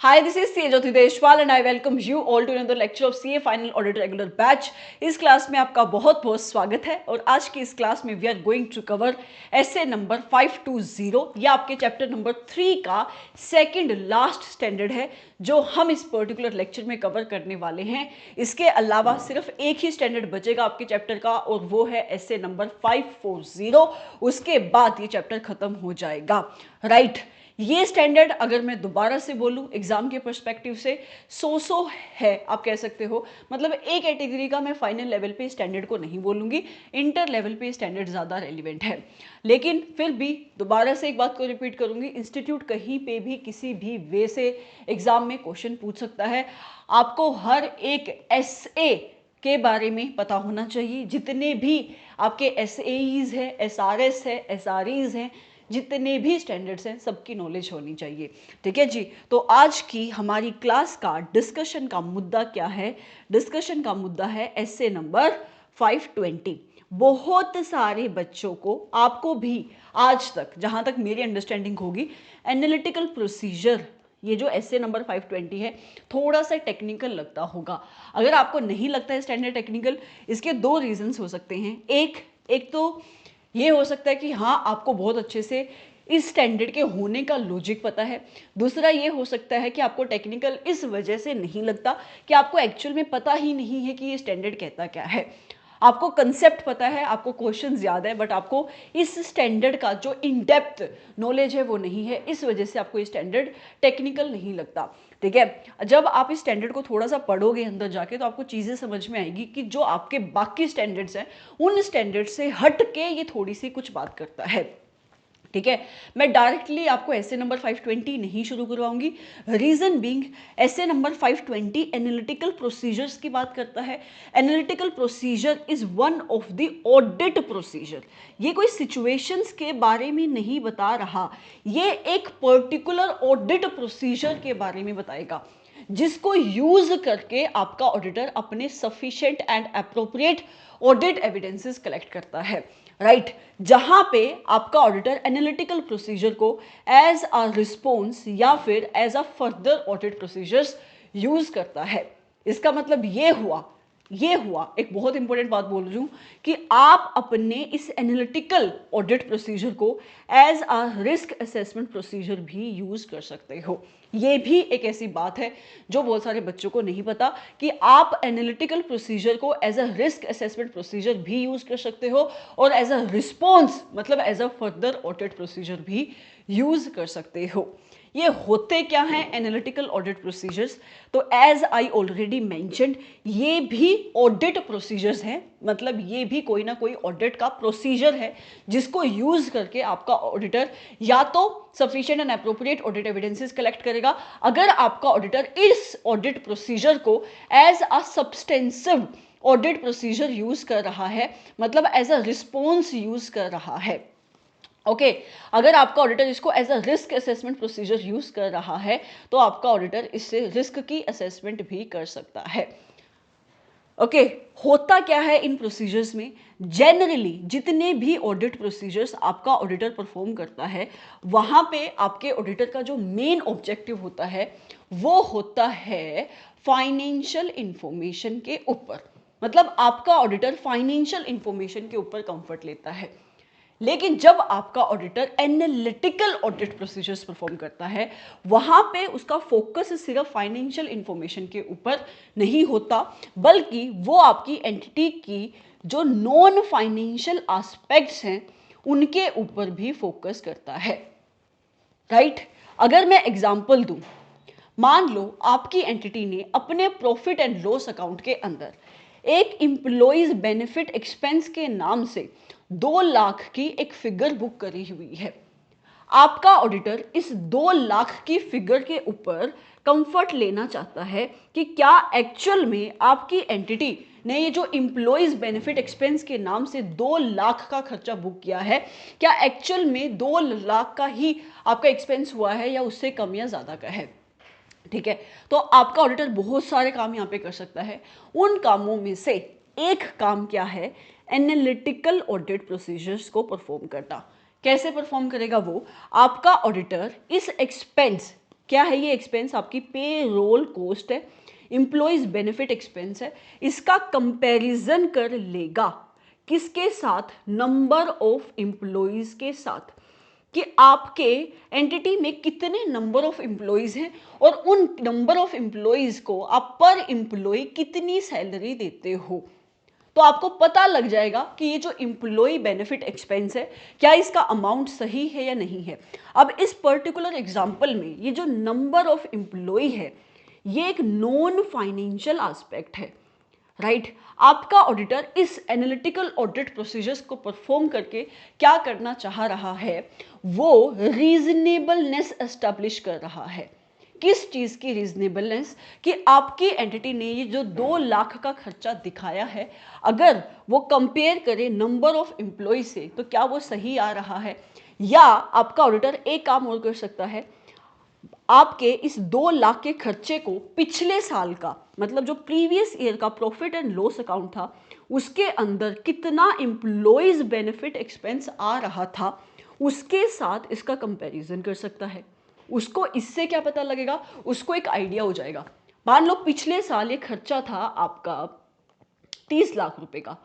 Hi, this is CA Jyoti Deshwal and I welcome you all to another lecture of CA Final Audit Regular Batch. इस class में आपका बहुत बहुत स्वागत है और आज की इस क्लास में we are going to cover SA number 520 या आपके चैप्टर नंबर 3 का सेकंड लास्ट स्टैंडर्ड है जो हम इस पर्टिकुलर लेक्चर में कवर करने वाले हैं। इसके अलावा सिर्फ एक ही स्टैंडर्ड बचेगा आपके चैप्टर का और वो है एसे नंबर 540। उसके बाद ये चैप्टर खत्म हो जाएगा, राइट। ये स्टैंडर्ड अगर मैं दोबारा से बोलूं एग्जाम के पर्सपेक्टिव से सो है, आप कह सकते हो। मतलब ए कैटेगरी का मैं फाइनल लेवल पे स्टैंडर्ड को नहीं बोलूंगी, इंटर लेवल पे स्टैंडर्ड ज़्यादा रेलिवेंट है। लेकिन फिर भी दोबारा से एक बात को रिपीट करूंगी, इंस्टीट्यूट कहीं पे भी किसी भी वे से एग्जाम में क्वेश्चन पूछ सकता है। आपको हर एक एसए के बारे में पता होना चाहिए। जितने भी आपके एसएईज है, एसआरएस है, एसआरईज हैं, जितने भी स्टैंडर्ड्स हैं सबकी नॉलेज होनी चाहिए, ठीक है जी। तो आज की हमारी क्लास का डिस्कशन का मुद्दा क्या है? डिस्कशन का मुद्दा है एसे नंबर 520। बहुत सारे बच्चों को, आपको भी आज तक जहां तक मेरी अंडरस्टैंडिंग होगी, एनालिटिकल प्रोसीजर ये जो एसे नंबर 520 है थोड़ा सा टेक्निकल लगता होगा। अगर आपको नहीं लगता है स्टैंडर्ड टेक्निकल, इसके दो रीजंस हो सकते हैं। एक तो ये हो सकता है कि हाँ आपको बहुत अच्छे से इस स्टैंडर्ड के होने का लॉजिक पता है। दूसरा ये हो सकता है कि आपको टेक्निकल इस वजह से नहीं लगता कि आपको एक्चुअल में पता ही नहीं है कि ये स्टैंडर्ड कहता क्या है। आपको कंसेप्ट पता है, आपको क्वेश्चंस याद है, बट आपको इस स्टैंडर्ड का जो इन डेप्थ नॉलेज है वो नहीं है। इस वजह से आपको ये स्टैंडर्ड टेक्निकल नहीं लगता, ठीक है। जब आप इस स्टैंडर्ड को थोड़ा सा पढ़ोगे अंदर जाके तो आपको चीज़ें समझ में आएगी कि जो आपके बाकी स्टैंडर्ड्स हैं उन स्टैंडर्ड से हट के ये थोड़ी सी कुछ बात करता है, ठीक है। मैं डायरेक्टली आपको एसे नंबर 520 नहीं शुरू करवाऊंगी। रीजन बीइंग, एसे नंबर 520 एनालिटिकल प्रोसीजर्स की बात करता है। Analytical procedure is one of the audit procedure. ये कोई सिचुएशंस के बारे में नहीं बता रहा, ये एक पर्टिकुलर ऑडिट प्रोसीजर के बारे में बताएगा जिसको यूज करके आपका ऑडिटर अपने sufficient and appropriate audit evidences collect करता है, राइट। जहां पे आपका ऑडिटर एनालिटिकल प्रोसीजर को एज अ रिस्पॉन्स या फिर as a further audit procedures use करता है। इसका मतलब ये हुआ एक बहुत इंपॉर्टेंट बात बोल रही हूं कि आप अपने इस एनालिटिकल ऑडिट प्रोसीजर को as a risk assessment procedure भी यूज कर सकते हो। ये भी एक ऐसी बात है जो बहुत सारे बच्चों को नहीं पता कि आप एनालिटिकल प्रोसीजर को as a risk assessment procedure भी यूज कर सकते हो और एज अ रिस्पॉन्स मतलब as a further audit procedure भी यूज कर सकते हो। ये होते क्या हैं एनालिटिकल ऑडिट प्रोसीजर्स? तो एज आई ऑलरेडी मेंशन्ड, ये भी ऑडिट प्रोसीजर्स हैं। मतलब ये भी कोई ना कोई ऑडिट का प्रोसीजर है जिसको यूज करके आपका ऑडिटर या तो sufficient and appropriate audit evidences collect करेगा। अगर आपका ऑडिटर इस ऑडिट प्रोसीजर को as a substantive audit procedure use कर रहा है, मतलब एज अ रिस्पॉन्स यूज कर रहा है, ओके अगर आपका ऑडिटर इसको as a risk assessment procedure use कर रहा है तो आपका ऑडिटर इससे रिस्क की असेसमेंट भी कर सकता है। ओके होता क्या है इन प्रोसीजर्स में? जनरली जितने भी ऑडिट प्रोसीजर्स आपका ऑडिटर परफॉर्म करता है वहां पे आपके ऑडिटर का जो मेन ऑब्जेक्टिव होता है वो होता है फाइनेंशियल इंफॉर्मेशन के ऊपर। मतलब आपका ऑडिटर फाइनेंशियल इंफॉर्मेशन के ऊपर कंफर्ट लेता है। लेकिन जब आपका auditor analytical audit procedures perform करता है वहां पे उसका फोकस सिर्फ फाइनेंशियल इंफॉर्मेशन के ऊपर नहीं होता, बल्कि वो आपकी एंटिटी की जो नॉन फाइनेंशियल एस्पेक्ट्स हैं उनके ऊपर भी फोकस करता है, राइट। अगर मैं एग्जांपल दूं, मान लो आपकी एंटिटी ने अपने प्रॉफिट एंड लॉस अकाउंट के अंदर एक एम्प्लॉइज बेनिफिट एक्सपेंस के नाम से 2 लाख की एक फिगर बुक करी हुई है। आपका ऑडिटर इस 2 लाख की फिगर के ऊपर कंफर्ट लेना चाहता है कि क्या एक्चुअल में आपकी एंटिटी ने ये जो एम्प्लॉइज बेनिफिट एक्सपेंस के नाम से 2 लाख का खर्चा बुक किया है, क्या एक्चुअल में 2 लाख का ही आपका एक्सपेंस हुआ है या उससे कम या ज्यादा का है, ठीक है। तो आपका ऑडिटर बहुत सारे काम यहाँ पे कर सकता है। उन कामों में से एक काम क्या है? एनालिटिकल ऑडिट प्रोसीजर्स को परफॉर्म करना। कैसे परफॉर्म करेगा वो? आपका ऑडिटर इस एक्सपेंस क्या है ये एक्सपेंस? आपकी पे रोल कॉस्ट है, एम्प्लॉइज बेनिफिट एक्सपेंस है। इसका कंपैरिजन कर लेगा किसके साथ? नंबर ऑफ एम्प्लॉइज के साथ, कि आपके एंटिटी में कितने नंबर ऑफ एम्प्लॉइज हैं और उन नंबर ऑफ एम्प्लॉइज को आप पर एम्प्लॉय कितनी सैलरी देते हो। तो आपको पता लग जाएगा कि ये जो एम्प्लॉय बेनिफिट एक्सपेंस है, क्या इसका अमाउंट सही है या नहीं है। अब इस पर्टिकुलर एग्जांपल में ये जो नंबर ऑफ एम्प्लॉय है, ये एक नॉन फाइनेंशियल एस्पेक्ट है, राइट। आपका ऑडिटर इस एनालिटिकल ऑडिट प्रोसीजर्स को परफॉर्म करके क्या करना चाह रहा है? वो रीजनेबलनेस एस्टेब्लिश कर रहा है। किस चीज की रीजनेबलनेस? कि आपकी एंटिटी ने ये जो 2 लाख का खर्चा दिखाया है, अगर वो कंपेयर करे नंबर ऑफ एम्प्लॉय से, तो क्या वो सही आ रहा है? या आपका ऑडिटर एक काम और कर सकता है, आपके इस 2 लाख के खर्चे को पिछले साल का, मतलब जो प्रीवियस ईयर का प्रॉफिट एंड लॉस अकाउंट था, उसके अंदर कितना एम्प्लॉइज बेनिफिट एक्सपेंस आ रहा था, उसके साथ इसका कंपैरिजन कर सकता है। उसको इससे क्या पता लगेगा? उसको एक आइडिया हो जाएगा। मान लो पिछले साल ये खर्चा था आपका 30 लाख रुपए का,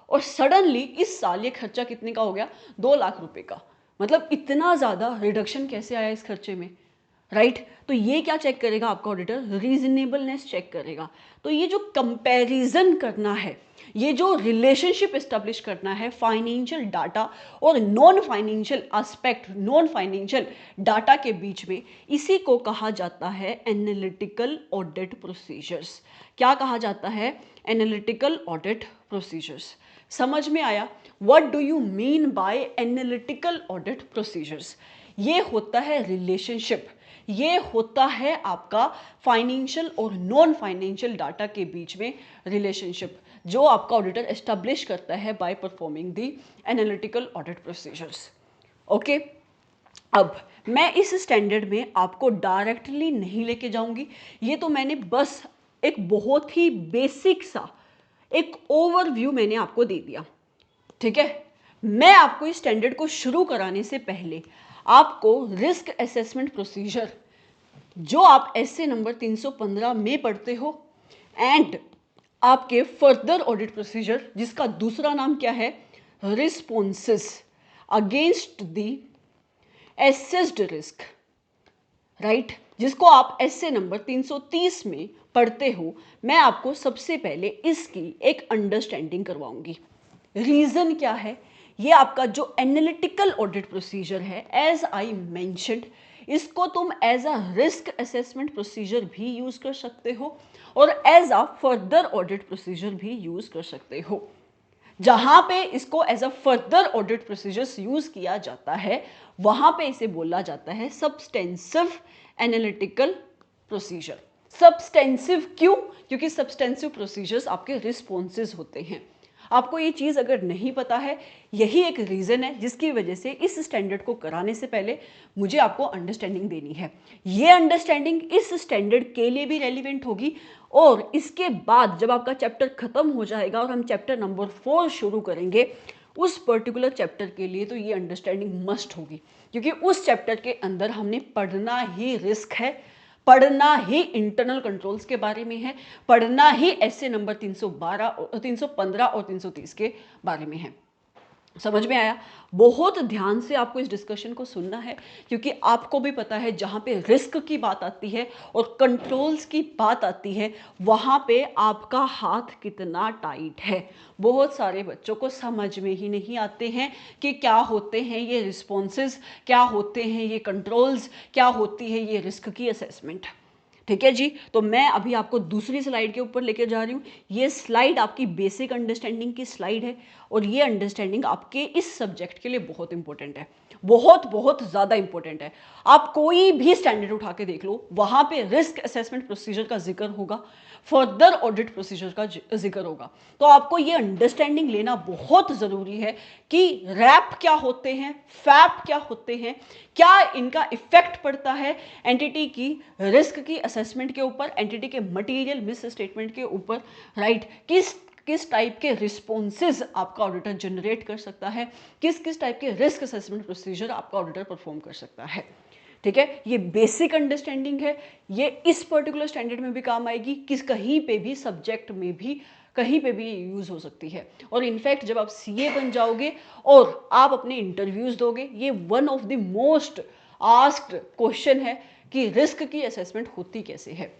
और सडनली इस साल ये खर्चा कितने का हो गया? 2 लाख रुपए का। मतलब इतना ज्यादा रिडक्शन कैसे आया इस खर्चे में, राइट। तो ये क्या चेक करेगा आपका ऑडिटर? रीजनेबलनेस चेक करेगा। तो ये जो कंपैरिजन करना है, ये जो रिलेशनशिप एस्टेब्लिश करना है फाइनेंशियल डाटा और non financial aspect, non financial data के बीच में, इसी को कहा जाता है एनालिटिकल ऑडिट प्रोसीजर्स। क्या कहा जाता है? Analytical audit procedures. समझ में आया? What do you mean by analytical audit procedures? ये होता है रिलेशनशिप, ये होता है आपका फाइनेंशियल और नॉन फाइनेंशियल डाटा के बीच में रिलेशनशिप, जो आपका ऑडिटर एस्टेब्लिश करता है by performing the analytical audit procedures. Okay, अब मैं इस स्टैंडर्ड में आपको डायरेक्टली नहीं लेके जाऊंगी, ये तो मैंने बस एक बहुत ही बेसिक सा एक ओवरव्यू मैंने आपको दे दिया, ठीक है। मैं आपको इस स्टैंडर्ड को शुरू कराने से पहले आपको रिस्क असेसमेंट प्रोसीजर, जो आप एसए नंबर 315 में पढ़ते हो, एंड आपके फर्दर ऑडिट प्रोसीजर, जिसका दूसरा नाम क्या है? Responses against the assessed risk, right, जिसको आप एसए नंबर 330 में पढ़ते हो। मैं आपको सबसे पहले इसकी एक अंडरस्टैंडिंग करवाऊंगी। रीजन क्या है? ये आपका जो एनालिटिकल ऑडिट प्रोसीजर है, एज आई मेंशन्ड, इसको तुम as a risk assessment procedure भी यूज कर सकते हो और as a further audit procedure भी यूज कर सकते हो। जहां पे इसको as a further audit procedures use किया जाता है, वहां पे इसे बोला जाता है सब्सटेंसिव एनालिटिकल प्रोसीजर। सब्सटेंसिव क्यों? क्योंकि सब्सटेंसिव प्रोसीजर्स आपके रिस्पॉन्सेज होते हैं। आपको ये चीज़ अगर नहीं पता है, यही एक रीज़न है जिसकी वजह से इस स्टैंडर्ड को कराने से पहले मुझे आपको अंडरस्टैंडिंग देनी है। ये अंडरस्टैंडिंग इस स्टैंडर्ड के लिए भी रेलिवेंट होगी, और इसके बाद जब आपका चैप्टर खत्म हो जाएगा और हम चैप्टर नंबर 4 शुरू करेंगे, उस पर्टिकुलर चैप्टर के लिए तो ये अंडरस्टैंडिंग मस्ट होगी, क्योंकि उस चैप्टर के अंदर हमने पढ़ना ही रिस्क है, पढ़ना ही इंटरनल कंट्रोल्स के बारे में है, पढ़ना ही एसए नंबर 312, 315 और 330 के बारे में है। समझ में आया? बहुत ध्यान से आपको इस डिस्कशन को सुनना है, क्योंकि आपको भी पता है जहाँ पे रिस्क की बात आती है और कंट्रोल्स की बात आती है, वहाँ पे आपका हाथ कितना टाइट है। बहुत सारे बच्चों को समझ में ही नहीं आते हैं कि क्या होते हैं ये रिस्पॉन्सेज, क्या होते हैं ये कंट्रोल्स, क्या होती है ये रिस्क की असेसमेंट। ठीक है जी, तो मैं अभी आपको दूसरी स्लाइड के ऊपर लेकर जा रही हूँ। ये स्लाइड आपकी बेसिक अंडरस्टैंडिंग की स्लाइड है, और ये अंडरस्टैंडिंग आपके इस सब्जेक्ट के लिए बहुत इंपॉर्टेंट है, बहुत बहुत ज़्यादा इंपॉर्टेंट है। आप कोई भी स्टैंडर्ड उठा के देख लो, वहाँ पे रिस्क असेसमेंट प्रोसीजर का जिक्र होगा, फर्दर ऑडिट प्रोसीजर का जिक्र होगा। तो आपको ये अंडरस्टैंडिंग लेना बहुत ज़रूरी है कि रैप क्या होते हैं, फैप क्या होते हैं, क्या इनका इफेक्ट पड़ता है एंटिटी की रिस्क की असेसमेंट के ऊपर, एंटिटी के मटेरियल मिस स्टेटमेंट के ऊपर, राइट। किस टाइप के रिस्पॉन्सेज आपका ऑडिटर जनरेट कर सकता है, किस टाइप के रिस्क असेसमेंट प्रोसीजर आपका ऑडिटर परफॉर्म कर सकता है। ठीक है, ये बेसिक अंडरस्टैंडिंग है, ये इस पर्टिकुलर स्टैंडर्ड में भी काम आएगी, किस कहीं पे भी सब्जेक्ट में भी कहीं पे भी यूज़ हो सकती है। और इनफैक्ट जब आप सीए बन जाओगे और आप अपने इंटरव्यूज़ दोगे, ये one of the most asked question है कि रिस्क की असेसमेंट होती कैसे है।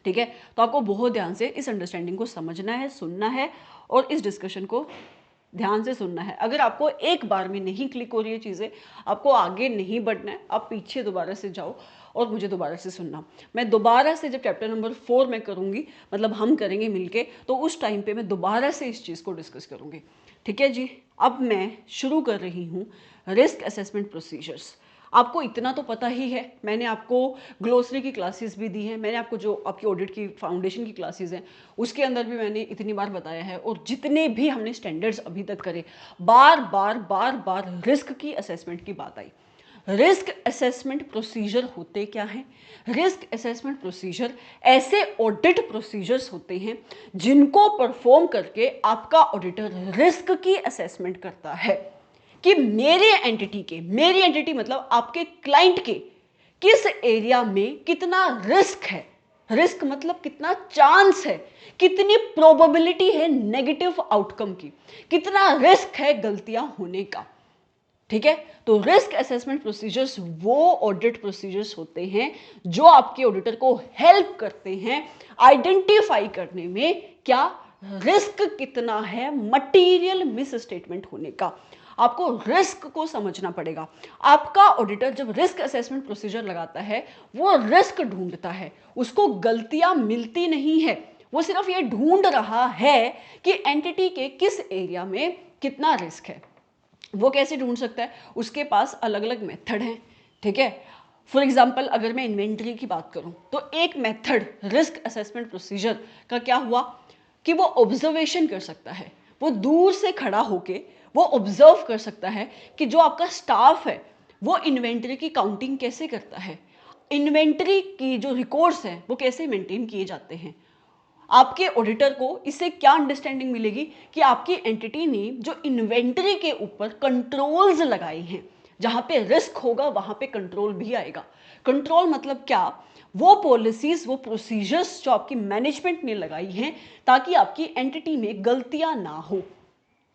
ठीक है, तो आपको बहुत ध्यान से इस अंडरस्टैंडिंग को समझना है, सुनना है और इस डिस्कशन को ध्यान से सुनना है। अगर आपको एक बार में नहीं क्लिक हो रही है चीज़ें, आपको आगे नहीं बढ़ना है, आप पीछे दोबारा से जाओ और मुझे दोबारा से सुनना। मैं दोबारा से जब चैप्टर नंबर 4 में करूँगी, मतलब हम करेंगे मिलके, तो उस टाइम पे मैं दोबारा से इस चीज़ को डिस्कस करूँगी। ठीक है जी, अब मैं शुरू कर रही हूँ रिस्क असेसमेंट प्रोसीजर्स। आपको इतना तो पता ही है, मैंने आपको ग्लोसरी की क्लासेस भी दी हैं, मैंने आपको जो आपकी ऑडिट की फाउंडेशन की क्लासेस हैं उसके अंदर भी मैंने इतनी बार बताया है, और जितने भी हमने स्टैंडर्ड्स अभी तक करे, बार बार रिस्क की असेसमेंट की बात आई। रिस्क असेसमेंट प्रोसीजर होते क्या हैं? रिस्क असेसमेंट प्रोसीजर ऐसे ऑडिट प्रोसीजर्स होते हैं जिनको परफॉर्म करके आपका ऑडिटर रिस्क की असेसमेंट करता है कि मेरी एंटिटी मतलब आपके क्लाइंट के किस एरिया में कितना रिस्क है। रिस्क मतलब कितना चांस है, कितनी प्रोबेबिलिटी है नेगेटिव आउटकम की, कितना रिस्क है गलतियां होने का। ठीक है, तो रिस्क असेसमेंट प्रोसीजर्स वो ऑडिट प्रोसीजर्स होते हैं जो आपके ऑडिटर को हेल्प करते हैं आइडेंटिफाई करने में क्या रिस्क कितना है मटीरियल मिस स्टेटमेंट होने का। आपको रिस्क को समझना पड़ेगा। आपका ऑडिटर जब रिस्क असेसमेंट प्रोसीजर लगाता है, वो रिस्क ढूंढता है, उसको गलतियां मिलती नहीं है, वो सिर्फ ये ढूंढ रहा है कि एंटिटी के किस एरिया में कितना रिस्क है। वो कैसे ढूंढ सकता है? उसके पास अलग अलग मेथड हैं। ठीक है, फॉर एग्जाम्पल अगर मैं इन्वेंट्री की बात करूं, तो एक मेथड रिस्क असेसमेंट प्रोसीजर का क्या हुआ कि वो ऑब्जर्वेशन कर सकता है, वो दूर से खड़ा होके वो ऑब्जर्व कर सकता है कि जो आपका स्टाफ है वो इन्वेंट्री की काउंटिंग कैसे करता है, इन्वेंट्री की जो रिकॉर्ड्स हैं वो कैसे मेंटेन किए जाते हैं। आपके ऑडिटर को इससे क्या अंडरस्टैंडिंग मिलेगी कि आपकी एंटिटी ने जो इन्वेंटरी के ऊपर कंट्रोल्स लगाए हैं, जहां पे रिस्क होगा वहां पे कंट्रोल भी आएगा। कंट्रोल मतलब क्या? वो पॉलिसीज, वो प्रोसीजर्स जो आपकी मैनेजमेंट ने लगाई हैं ताकि आपकी एंटिटी में गलतियां ना हो।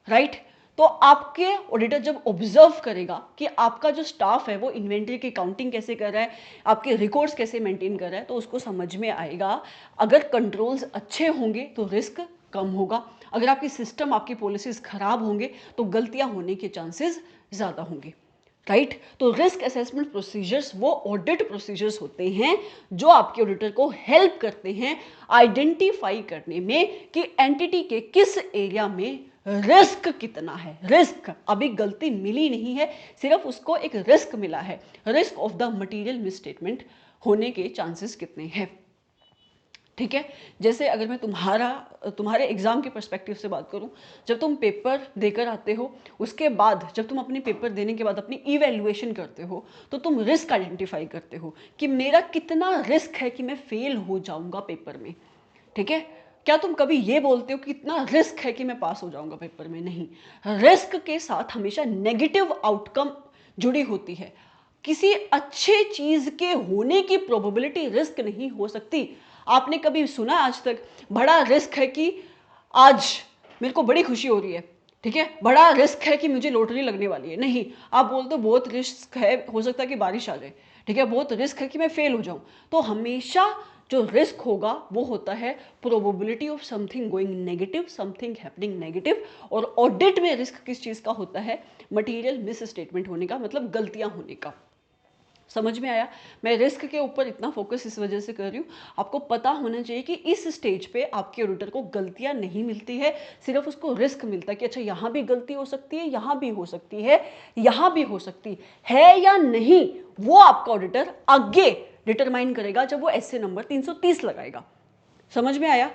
राइट, तो आपके ऑडिटर जब ऑब्जर्व करेगा कि आपका जो स्टाफ है वो इन्वेंट्री की काउंटिंग कैसे कर रहा है, आपके रिकॉर्ड्स कैसे मेंटेन कर रहा है, तो उसको समझ में आएगा अगर कंट्रोल्स अच्छे होंगे तो रिस्क कम होगा, अगर आपकी सिस्टम, आपकी पॉलिसीज खराब होंगे तो गलतियां होने के चांसेस ज़्यादा होंगे। राइट, तो रिस्क असेसमेंट प्रोसीजर्स वो ऑडिट प्रोसीजर्स होते हैं जो आपके ऑडिटर को हेल्प करते हैं आइडेंटिफाई करने में कि एंटिटी के किस एरिया में रिस्क कितना है। रिस्क, अभी गलती मिली नहीं है, सिर्फ उसको एक रिस्क मिला है, risk of the material misstatement होने के चांसेस कितने हैं। ठीक है, जैसे अगर मैं तुम्हारे एग्जाम के पर्सपेक्टिव से बात करूं, जब तुम पेपर देकर आते हो, उसके बाद जब तुम अपने पेपर देने के बाद अपनी इवैल्यूएशन करते हो, तो तुम रिस्क आइडेंटिफाई करते हो कि मेरा कितना रिस्क है कि मैं फेल हो जाऊंगा पेपर में। ठीक है, क्या तुम कभी ये बोलते हो कि कितना रिस्क है कि मैं पास हो जाऊंगा पेपर में? नहीं, रिस्क के साथ हमेशा नेगेटिव आउटकम जुड़ी होती है। किसी अच्छे चीज के होने की प्रोबेबिलिटी रिस्क नहीं हो सकती। आपने कभी सुना आज तक बड़ा रिस्क है कि आज मेरे को बड़ी खुशी हो रही है, ठीक है, बड़ा रिस्क है कि मुझे लॉटरी लगने वाली है? नहीं, आप बोलते हो बहुत रिस्क है, हो सकता है कि बारिश आ जाए, ठीक है, बहुत रिस्क है कि मैं फेल हो जाऊं। तो हमेशा जो रिस्क होगा वो होता है probability of something going negative, something happening negative. और ऑडिट में रिस्क किस चीज का होता है? मटीरियल मिस स्टेटमेंट होने का, मतलब गलतियां होने का। समझ में आया? मैं रिस्क के ऊपर इतना फोकस इस वजह से कर रही हूँ, आपको पता होना चाहिए कि इस स्टेज पे आपके ऑडिटर को गलतियां नहीं मिलती है, सिर्फ उसको रिस्क मिलता है कि अच्छा यहाँ भी गलती हो सकती है, यहाँ भी हो सकती है, यहाँ भी हो सकती है या नहीं, वो आपका ऑडिटर आगे डिटरमाइन करेगा जब वो एसए नंबर 330 लगाएगा। समझ में आया?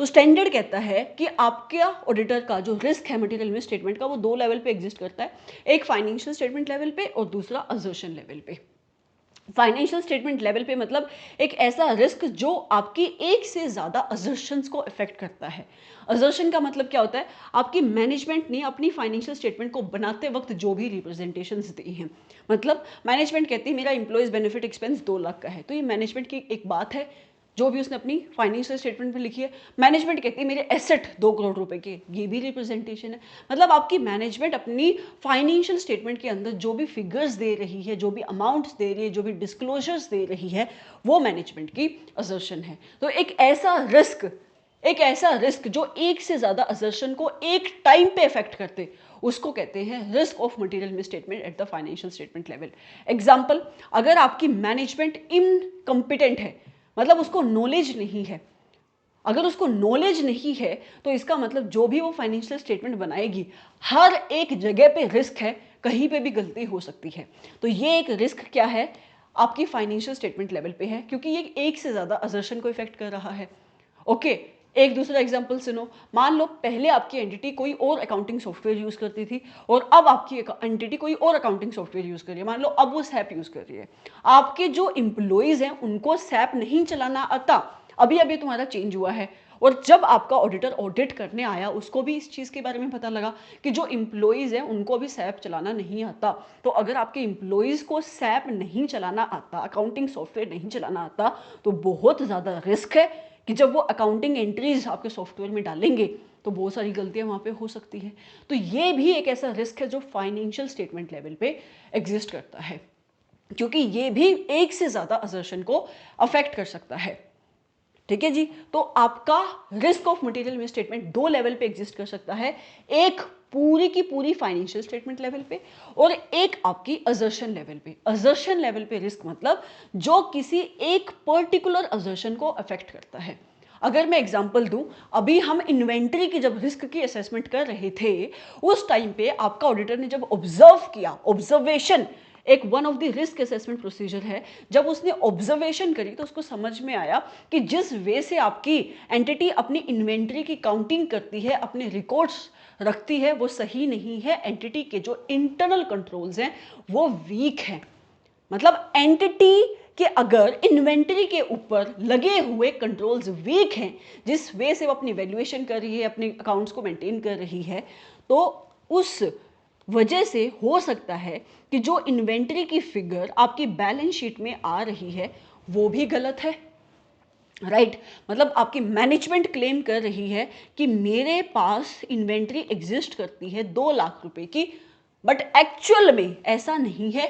तो स्टैंडर्ड कहता है कि आपके ऑडिटर का जो रिस्क है मटेरियल मिस स्टेटमेंट का, वो दो लेवल पे एग्जिस्ट करता है, एक फाइनेंशियल स्टेटमेंट लेवल पे और दूसरा असर्शन लेवल पे। फाइनेंशियल स्टेटमेंट लेवल पे मतलब एक ऐसा रिस्क जो आपकी एक से ज़्यादा असर्शंस को इफेक्ट करता है। असर्शन का मतलब क्या होता है, आपकी मैनेजमेंट ने अपनी फाइनेंशियल स्टेटमेंट को बनाते वक्त जो भी रिप्रेजेंटेशंस दी हैं, मतलब मैनेजमेंट कहती है मेरा एम्प्लॉयज़ बेनिफिट एक्सपेंस 2 लाख का है, तो ये मैनेजमेंट की एक बात है जो भी उसने अपनी फाइनेंशियल स्टेटमेंट में लिखी है। मैनेजमेंट कहती है मेरे एसेट 2 करोड़ रुपए के, ये भी रिप्रेजेंटेशन है। मतलब आपकी मैनेजमेंट अपनी फाइनेंशियल स्टेटमेंट के अंदर जो भी फिगर्स दे रही है, जो भी अमाउंट्स दे रही है, जो भी डिस्क्लोजर्स दे रही है, वो मैनेजमेंट की असर्शन है। तो एक ऐसा रिस्क जो एक से ज्यादा असर्शन को एक टाइम पे इफेक्ट करते, उसको कहते हैं risk of material misstatement eight the financial statement level. Example, अगर आपकी मैनेजमेंट इनकम्पिटेंट है, मतलब उसको नॉलेज नहीं है, अगर उसको नॉलेज नहीं है तो इसका मतलब जो भी वो फाइनेंशियल स्टेटमेंट बनाएगी, हर एक जगह पे रिस्क है, कहीं पे भी गलती हो सकती है। तो ये एक रिस्क क्या है, आपकी फाइनेंशियल स्टेटमेंट लेवल पे है, क्योंकि ये एक से ज्यादा असर्शन को इफेक्ट कर रहा है। ओके, एक दूसरा एग्जांपल सुनो। मान लो पहले आपकी एंटिटी कोई और अकाउंटिंग सॉफ्टवेयर यूज करती थी और अब आपकी एंटिटी कोई और अकाउंटिंग सॉफ्टवेयर यूज कर रही है। मान लो अब वो सैप यूज कर रही है। आपके जो एम्प्लॉइज हैं उनको सैप नहीं चलाना आता, अभी अभी तुम्हारा चेंज हुआ है, और जब आपका ऑडिटर ऑडिट करने आया उसको भी इस चीज़ के बारे में पता लगा कि जो एम्प्लॉइज़ हैं उनको भी सैप चलाना नहीं आता। तो अगर आपके एम्प्लॉइज़ को सैप नहीं चलाना आता, अकाउंटिंग सॉफ्टवेयर नहीं चलाना आता, तो बहुत ज़्यादा रिस्क है कि जब वो अकाउंटिंग एंट्रीज आपके सॉफ्टवेयर में डालेंगे तो बहुत सारी गलतियां वहाँ पे हो सकती है। तो ये भी एक ऐसा रिस्क है जो फाइनेंशियल स्टेटमेंट लेवल पे एग्जिस्ट करता है, क्योंकि ये भी एक से ज़्यादा असर्शन को अफेक्ट कर सकता है। ठीक है जी, तो आपका risk of material misstatement 2 level पे एग्जिस्ट कर सकता है, एक पूरी की पूरी फाइनेंशियल स्टेटमेंट लेवल पे और एक आपकी असर्शन लेवल पे। असर्शन लेवल पे रिस्क मतलब जो किसी एक पर्टिकुलर असर्शन को अफेक्ट करता है। अगर मैं एग्जांपल दूं, अभी हम इन्वेंट्री की जब रिस्क की असेसमेंट कर रहे थे, उस टाइम पे आपका ऑडिटर ने जब ऑब्जर्व किया, ऑब्जर्वेशन एक one of the risk assessment procedure है, जब उसने ऑब्जर्वेशन करी तो उसको समझ में आया कि जिस वे से आपकी एंटिटी अपनी इन्वेंट्री की काउंटिंग करती है, अपने रिकॉर्ड्स रखती है, वो सही नहीं है। एंटिटी के जो इंटरनल कंट्रोल्स हैं वो वीक हैं। मतलब एंटिटी कि अगर इन्वेंटरी के ऊपर लगे हुए कंट्रोल्स वीक हैं, जिस वे से वो अपनी वैल्यूएशन कर रही है, अपने अकाउंट्स को मेंटेन कर रही है, तो उस वजह से हो सकता है कि जो इन्वेंटरी की फिगर आपकी बैलेंस शीट में आ रही है वो भी गलत है। राइट मतलब आपकी मैनेजमेंट क्लेम कर रही है कि मेरे पास इन्वेंट्री एग्जिस्ट करती है 2 लाख रुपए की, बट एक्चुअल में ऐसा नहीं है।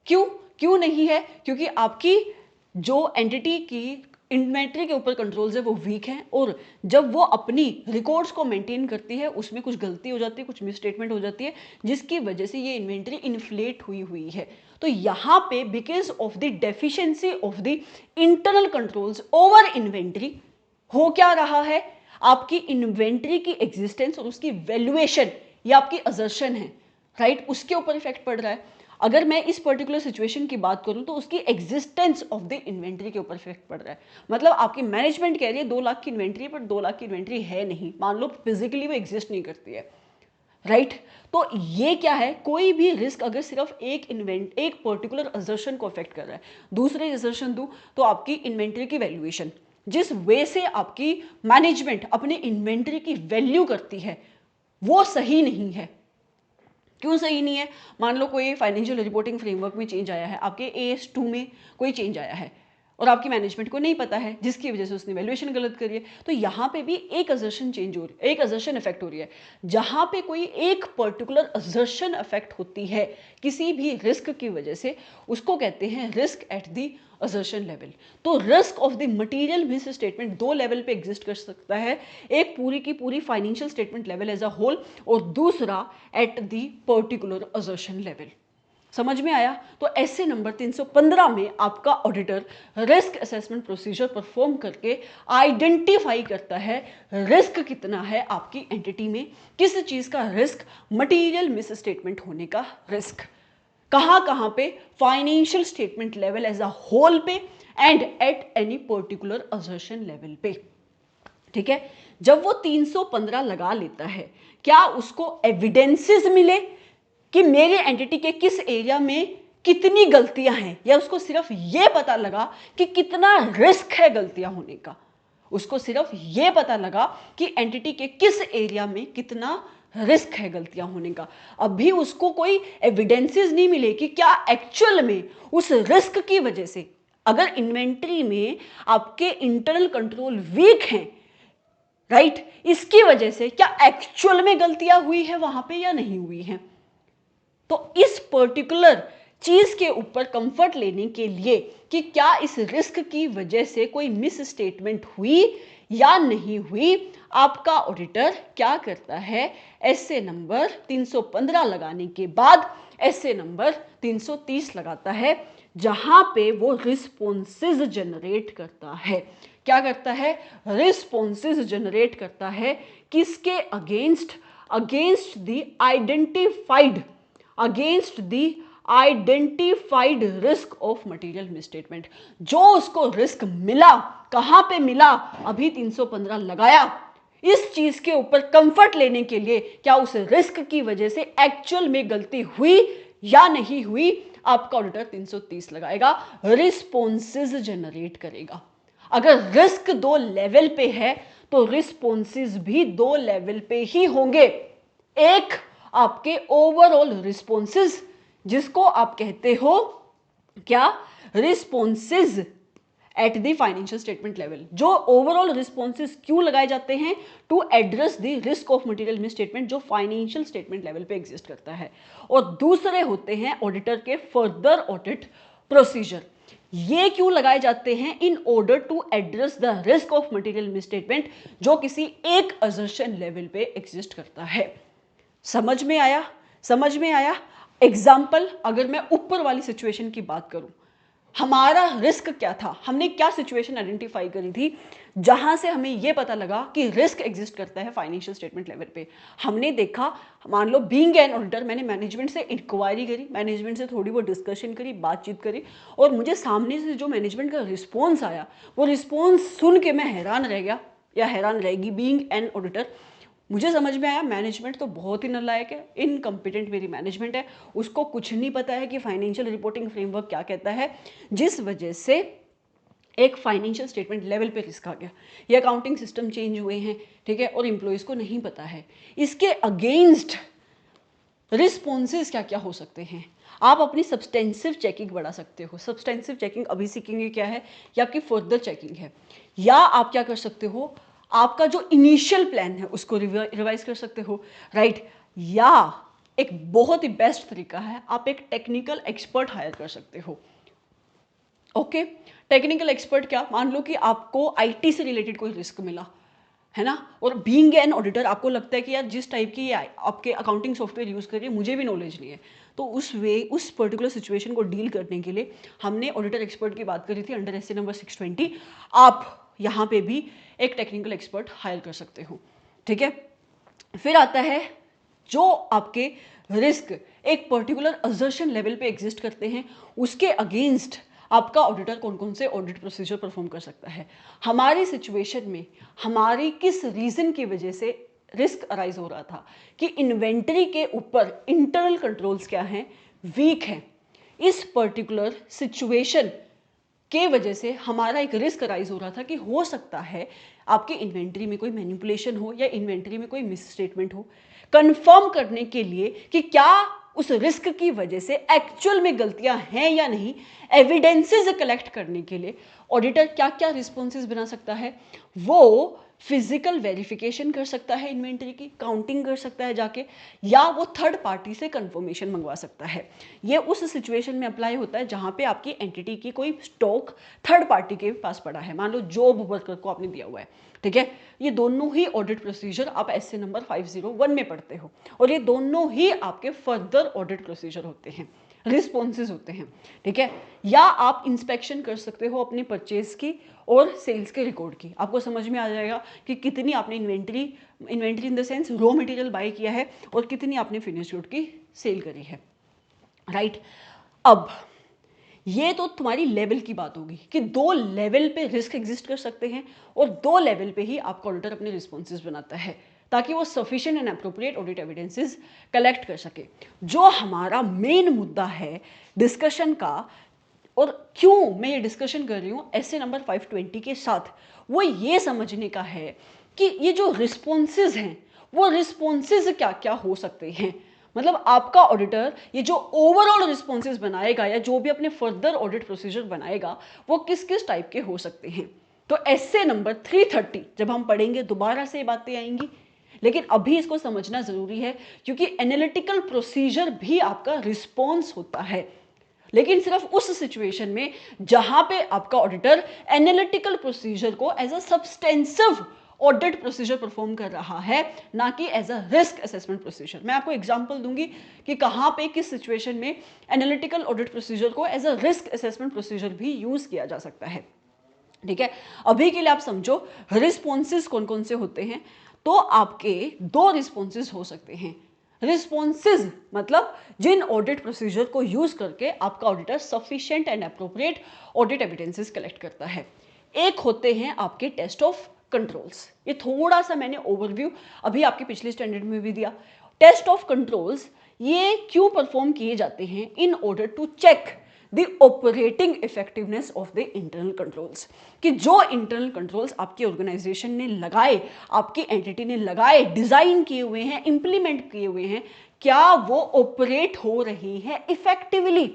क्यों क्यों नहीं है? क्योंकि आपकी जो एंटिटी की इन्वेंट्री के ऊपर कंट्रोल्स है वो वीक हैं, और जब वो अपनी रिकॉर्ड्स को मेंटेन करती है उसमें कुछ गलती हो जाती है, कुछ मिसस्टेटमेंट हो जाती है, जिसकी वजह से ये इन्वेंट्री इन्फ्लेट हुई है। तो यहाँ पे because of the deficiency of the internal controls over inventory हो क्या रहा है, आपकी इन्वेंट्री की एग्जिस्टेंस और उसकी वैल्यूएशन, ये आपकी असर्शन है, राइट, उसके ऊपर इफेक्ट पड़ रहा है। अगर मैं इस पर्टिकुलर सिचुएशन की बात करूं तो उसकी एग्जिस्टेंस ऑफ द इन्वेंट्री के ऊपर इफेक्ट पड़ रहा है। मतलब आपकी मैनेजमेंट कह रही है 2 लाख की इन्वेंट्री, पर 2 लाख की इन्वेंट्री है नहीं, मान लो फिजिकली वो एग्जिस्ट नहीं करती है, राइट। तो ये क्या है, कोई भी रिस्क अगर सिर्फ एक पर्टिकुलर असर्शन को अफेक्ट कर रहा है, दूसरे असर्शन दूं तो आपकी इन्वेंट्री की वैल्यूएशन, जिस वे से आपकी मैनेजमेंट अपनी इन्वेंट्री की वैल्यू करती है वो सही नहीं है। क्यों सही नहीं है? मान लो कोई फाइनेंशियल रिपोर्टिंग फ्रेमवर्क में चेंज आया है, आपके AS2 में कोई चेंज आया है और आपकी मैनेजमेंट को नहीं पता है, जिसकी वजह से उसने वैल्यूएशन गलत करी है, तो यहाँ पे भी एक असर्शन चेंज हो रही है, एक असर्शन इफेक्ट हो रही है। जहाँ पे कोई एक पर्टिकुलर असर्शन इफेक्ट होती है किसी भी रिस्क की वजह से, उसको कहते हैं risk at the assertion level. तो risk of the material misstatement 2 level पे एग्जिस्ट कर सकता है, एक पूरी की पूरी financial statement level as a whole, और दूसरा at the particular assertion level. समझ में आया? तो ऐसे नंबर 315 में आपका auditor risk assessment procedure perform करके आइडेंटिफाई करता है रिस्क कितना है आपकी एंटिटी में, किस चीज का रिस्क, मटेरियल मिस स्टेटमेंट होने का रिस्क, कहां पे, financial statement level as a whole पे and at any particular assertion level पे। ठीक है, जब वो 315 लगा लेता है, क्या उसको एविडेंसेस मिले कि मेरे एंटिटी के किस एरिया में कितनी गलतियां हैं, या उसको सिर्फ ये पता लगा कि कितना रिस्क है गलतियां होने का, उसको सिर्फ ये पता लगा कि एंटिटी के किस एरिया में कितना रिस्क है गलतियां होने का, अभी उसको कोई एविडेंसेस नहीं मिले कि क्या एक्चुअल में उस रिस्क की वजह से, अगर इन्वेंट्री में आपके इंटरनल कंट्रोल वीक हैं, राइट, इसकी वजह से क्या एक्चुअल में गलतियां हुई है वहां पे या नहीं हुई हैं। तो इस पर्टिकुलर चीज के ऊपर कंफर्ट लेने के लिए कि क्या इस रिस्क की वजह से कोई मिस स्टेटमेंट हुई या नहीं हुई, आपका ऑडिटर क्या करता है, एसए नंबर 315 लगाने के बाद एसए नंबर 330 लगाता है, जहां पे वो रिस्पॉन्सेज जनरेट करता है। क्या करता है, रिस्पॉन्सेज जनरेट करता है, किसके against, against the identified risk of material misstatement. जो उसको रिस्क मिला, कहां पे मिला, अभी 315 लगाया, इस चीज के ऊपर कंफर्ट लेने के लिए क्या उस रिस्क की वजह से एक्चुअल में गलती हुई या नहीं हुई, आपका ऑडिटर 330 लगाएगा, रिस्पॉन्सेज जनरेट करेगा। अगर रिस्क 2 लेवल पे है तो रिस्पॉन्सेज भी 2 लेवल पे ही होंगे। एक आपके ओवरऑल रिस्पॉन्सेज, जिसको आप कहते हो क्या, responses at the financial statement level. जो ओवरऑल रिस्पॉन्सेज क्यों लगाए जाते हैं, to address the risk of material misstatement, जो फाइनेंशियल स्टेटमेंट लेवल पे एग्जिस्ट करता है। और दूसरे होते हैं ऑडिटर के फर्दर ऑडिट प्रोसीजर। ये क्यों लगाए जाते हैं, in order to address the risk of material misstatement, जो किसी एक असर्शन लेवल पे एग्जिस्ट करता है। समझ में आया, समझ में आया। एग्जाम्पल, अगर मैं ऊपर वाली सिचुएशन की बात करूं, हमारा रिस्क क्या था, हमने क्या सिचुएशन आइडेंटिफाई करी थी जहां से हमें यह पता लगा कि रिस्क एग्जिस्ट करता है फाइनेंशियल स्टेटमेंट लेवल पे। हमने देखा, मान लो बीइंग एन ऑडिटर, मैंने मैनेजमेंट से इंक्वायरी करी, मैनेजमेंट से थोड़ी बहुत डिस्कशन करी, बातचीत करी, और मुझे सामने से जो मैनेजमेंट का रिस्पॉन्स आया, वो रिस्पॉन्स सुन के मैं हैरान रह गया या हैरान रहेगी बीइंग एन ऑडिटर। मुझे समझ में आया मैनेजमेंट तो बहुत ही नालायक है, इनकम्पिटेंट मेरी मैनेजमेंट है, उसको कुछ नहीं पता है कि फाइनेंशियल रिपोर्टिंग फ्रेमवर्क क्या कहता है, जिस वजह से एक फाइनेंशियल स्टेटमेंट लेवल पे रिस्क आ गया। ये अकाउंटिंग सिस्टम चेंज हुए हैं, ठीक है, और एम्प्लॉयज़ को नहीं पता है। इसके अगेंस्ट रिस्पॉन्सेज क्या क्या हो सकते हैं, आप अपनी सब्सटेंसिव चेकिंग बढ़ा सकते हो। सब्सटेंसिव चेकिंग अभी सीखेंगे क्या है, या आपकी फर्दर चेकिंग है। या आप क्या कर सकते हो, आपका जो इनिशियल प्लान है उसको रिवाइज कर सकते हो, राइट। या एक बहुत ही बेस्ट तरीका है, आप एक टेक्निकल एक्सपर्ट हायर कर सकते हो। ओके, टेक्निकल एक्सपर्ट क्या, मान लो कि आपको आईटी से रिलेटेड कोई रिस्क मिला है ना, और बीइंग एन ऑडिटर आपको लगता है कि यार जिस टाइप की आपके अकाउंटिंग सॉफ्टवेयर यूज़ कर रही है मुझे भी नॉलेज नहीं है, तो उस पर्टिकुलर सिचुएशन को डील करने के लिए हमने ऑडिटर एक्सपर्ट की बात करी थी अंडर एसए नंबर 620। आप यहाँ पे भी एक टेक्निकल एक्सपर्ट हायर कर सकते हो, ठीक है। फिर आता है जो आपके रिस्क एक पर्टिकुलर असर्शन लेवल पे एग्जिस्ट करते हैं, उसके अगेंस्ट आपका ऑडिटर कौन कौन से ऑडिट प्रोसीजर परफॉर्म कर सकता है। हमारी सिचुएशन में हमारी किस रीजन की वजह से रिस्क अराइज हो रहा था कि इन्वेंटरी के ऊपर इंटरनल कंट्रोल्स क्या हैं, वीक हैं। इस पर्टिकुलर सिचुएशन के वजह से हमारा एक रिस्क अराइज हो रहा था कि हो सकता है आपकी इन्वेंटरी में कोई मैनिपुलेशन हो या इन्वेंटरी में कोई मिस स्टेटमेंट हो। कंफर्म करने के लिए कि क्या उस रिस्क की वजह से एक्चुअल में गलतियां हैं या नहीं, एविडेंसेस कलेक्ट करने के लिए ऑडिटर क्या क्या रिस्पॉन्सेज बना सकता है, वो फिजिकल वेरिफिकेशन कर सकता है, इन्वेंटरी की काउंटिंग कर सकता है जाके, या वो थर्ड पार्टी से कंफर्मेशन मंगवा सकता है। ये उस सिचुएशन में अप्लाई होता है जहां पे आपकी एंटिटी की कोई स्टॉक थर्ड पार्टी के पास पड़ा है, मान लो जॉब वर्कर को आपने दिया हुआ है, ठीक है। ये दोनों ही ऑडिट प्रोसीजर आप एसए नंबर 501 में पढ़ते हो, और ये दोनों ही आपके फर्दर ऑडिट प्रोसीजर होते हैं, रिस्पॉन्सेज होते हैं, ठीक है। या आप इंस्पेक्शन कर सकते हो अपने परचेज की और सेल्स के रिकॉर्ड की, आपको समझ में आ जाएगा कि कितनी आपने inventory in the sense raw material by किया है और कितनी आपने फिनिश गुड की सेल करी है, राइट। अब ये तो तुम्हारी लेवल की बात होगी कि 2 लेवल पे रिस्क एग्जिस्ट कर सकते हैं और 2 लेवल पे ही आपका ऑडिटर अपने रिस्पॉन्सेज बनाता है। ताकि वो sufficient and appropriate audit evidences collect कर सके। जो हमारा मेन मुद्दा है डिस्कशन का, और क्यों मैं ये डिस्कशन कर रही हूँ ऐसे नंबर 520 के साथ, वो ये समझने का है कि ये जो रिस्पॉन्सेज हैं वो रिस्पॉन्सेज क्या क्या हो सकते हैं। मतलब आपका ऑडिटर ये जो ओवरऑल रिस्पॉन्सेज बनाएगा या जो भी अपने फर्दर ऑडिट प्रोसीजर बनाएगा वो किस किस टाइप के हो सकते हैं। तो ऐसे नंबर 330 जब हम पढ़ेंगे दोबारा से ये बातें आएंगी, लेकिन अभी इसको समझना जरूरी है क्योंकि एनालिटिकल प्रोसीजर भी आपका रिस्पॉन्स होता है, लेकिन सिर्फ उस सिचुएशन में जहां पे आपका ऑडिटर एनालिटिकल प्रोसीजर को as a substantive audit procedure perform कर रहा है, ना कि as a risk assessment procedure. मैं आपको एग्जांपल दूंगी कि कहां पे किस सिचुएशन में एनालिटिकल ऑडिट प्रोसीजर को as a risk assessment procedure भी यूज किया जा सकता है। ठीक है, अभी के लिए आप समझो रिस्पॉन्सेज कौन कौन से होते हैं। तो आपके दो रिस्पॉन्सेज हो सकते हैं। रिस्पॉन्सेज मतलब जिन ऑडिट प्रोसीजर को यूज करके आपका auditor sufficient and appropriate audit evidences collect करता है। एक होते हैं आपके टेस्ट ऑफ कंट्रोल्स। ये थोड़ा सा मैंने ओवरव्यू अभी आपके पिछले स्टैंडर्ड में भी दिया। टेस्ट ऑफ कंट्रोल्स ये क्यों परफॉर्म किए जाते हैं? In order to check the operating effectiveness of the internal controls, कि जो इंटरनल कंट्रोल्स आपकी ऑर्गेनाइजेशन ने लगाए, आपकी एंटिटी ने लगाए, डिजाइन किए हुए हैं, इंप्लीमेंट किए हुए हैं, क्या वो ऑपरेट हो रही हैं इफेक्टिवली।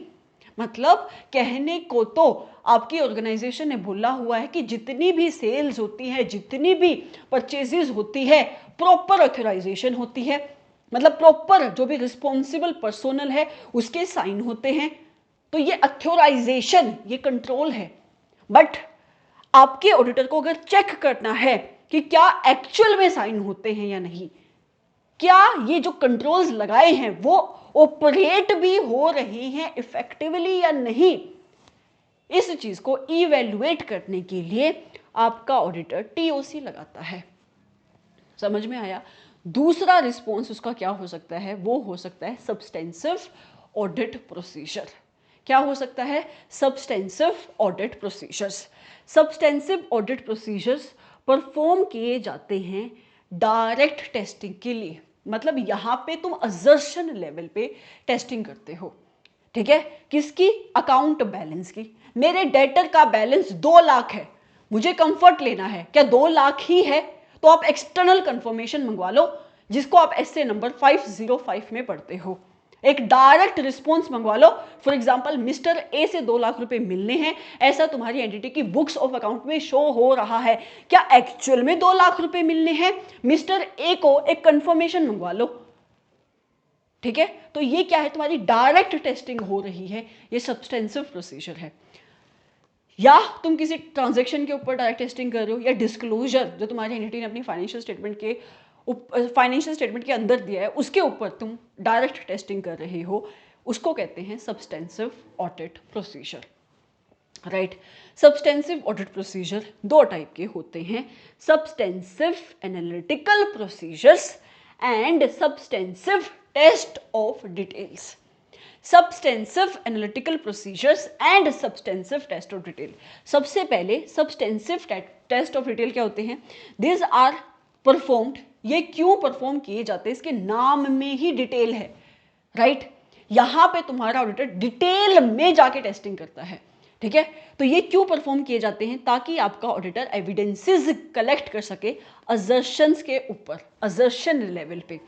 मतलब कहने को तो आपकी ऑर्गेनाइजेशन ने बोला हुआ है कि जितनी भी सेल्स होती है, जितनी भी परचेजेस होती है, प्रॉपर ऑथराइजेशन होती है, मतलब प्रॉपर जो भी रिस्पॉन्सिबल पर्सोनल है उसके साइन होते हैं। तो ये अथोराइजेशन, ये कंट्रोल है। बट आपके ऑडिटर को अगर चेक करना है कि क्या एक्चुअल में साइन होते हैं या नहीं, क्या ये जो कंट्रोल्स लगाए हैं वो ऑपरेट भी हो रही हैं इफेक्टिवली या नहीं, इस चीज को इवेल्युएट करने के लिए आपका ऑडिटर टीओसी लगाता है। समझ में आया? दूसरा रिस्पॉन्स उसका क्या हो सकता है? वो हो सकता है सब्सटेंसिव ऑडिट प्रोसीजर। क्या हो सकता है? Substantive audit procedures. Substantive audit procedures perform किए जाते हैं डायरेक्ट टेस्टिंग के लिए। मतलब यहां पे तुम असर्शन लेवल पे टेस्टिंग करते हो। ठीक है, किसकी? अकाउंट बैलेंस की। मेरे डेटर का बैलेंस 2 लाख है, मुझे कंफर्ट लेना है क्या 2 लाख ही है, तो आप एक्सटर्नल कंफर्मेशन मंगवा लो, जिसको आप एसए नंबर 505 में पढ़ते हो। एक डायरेक्ट रिस्पॉन्स मंगवा लो। फॉर एग्जांपल मिस्टर ए से 2 लाख रुपए मिलने हैं, ऐसा तुम्हारी एंटिटी की बुक्स ऑफ अकाउंट में शो हो रहा है, क्या एक्चुअल में 2 लाख रुपए मिलने हैं? मिस्टर ए को एक कंफर्मेशन मंगवा लो। ठीक है, तो ये क्या है? तुम्हारी डायरेक्ट टेस्टिंग हो रही है, ये सब्सटेंसिव प्रोसीजर है। या तुम किसी ट्रांजैक्शन के ऊपर डायरेक्ट टेस्टिंग कर रहे हो, या डिस्क्लोजर जो तुम्हारी एंटिटी ने अपनी फाइनेंशियल स्टेटमेंट के अंदर दिया है उसके ऊपर तुम डायरेक्ट टेस्टिंग कर रहे हो, उसको कहते हैं substantive audit procedure. Right, substantive audit procedure 2 type के होते हैं, substantive analytical procedures and substantive test of details. Substantive analytical procedures and substantive test of detail. सबसे पहले सब्सटेंसिव टेस्ट ऑफ डिटेल क्या होते हैं? This are performed. ये क्यों परफॉर्म किए जाते हैं? इसके नाम में ही डिटेल है। राइट, यहां पे तुम्हारा ऑडिटर डिटेल में जाके टेस्टिंग करता है। ठीक है, तो ये क्यों परफॉर्म किए जाते हैं? ताकि आपका ऑडिटर एविडेंसेस कलेक्ट कर सके असर्शंस के ऊपर, असर्शन लेवल पे,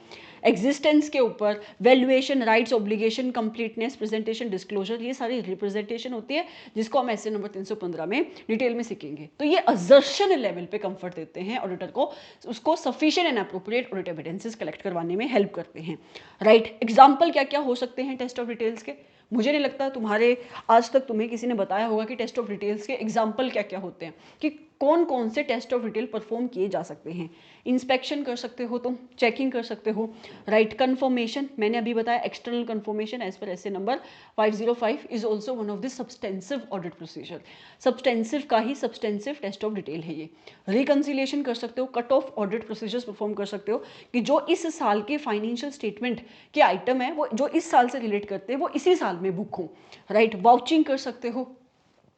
एग्जिस्टेंस के ऊपर, valuation, rights, obligation, completeness, presentation, disclosure, ये सारी रिप्रेजेंटेशन होती है जिसको हम ऐसे नंबर 315 में डिटेल में सीखेंगे। तो ये असर्शन लेवल पे कंफर्ट देते हैं ऑडिटर को, उसको sufficient and appropriate audit evidences collect करवाने में हेल्प करते हैं। राइट, एग्जाम्पल क्या क्या हो सकते हैं टेस्ट ऑफ डिटेल्स के? मुझे नहीं लगता तुम्हारे आज तक तुम्हें किसी ने बताया होगा कि टेस्ट ऑफ डिटेल्स के एग्जाम्पल क्या क्या होते हैं, कि कौन कौन से टेस्ट ऑफ डिटेल परफॉर्म किए जा सकते हैं। इंस्पेक्शन कर सकते हो तुम, चेकिंग कर सकते हो। राइट, कंफर्मेशन मैंने अभी बताया, external confirmation as per SA number 505 is also one of the substantive audit procedure. Substantive का ही सब्सटेंसिव टेस्ट ऑफ डिटेल है ये। रिकंसिलिएशन कर सकते हो, cut off audit procedures perform कर सकते हो कि जो इस साल के फाइनेंशियल स्टेटमेंट के आइटम है वो जो इस साल से रिलेट करते हैं वो इसी साल में बुक हो। राइट, वाउचिंग कर सकते हो,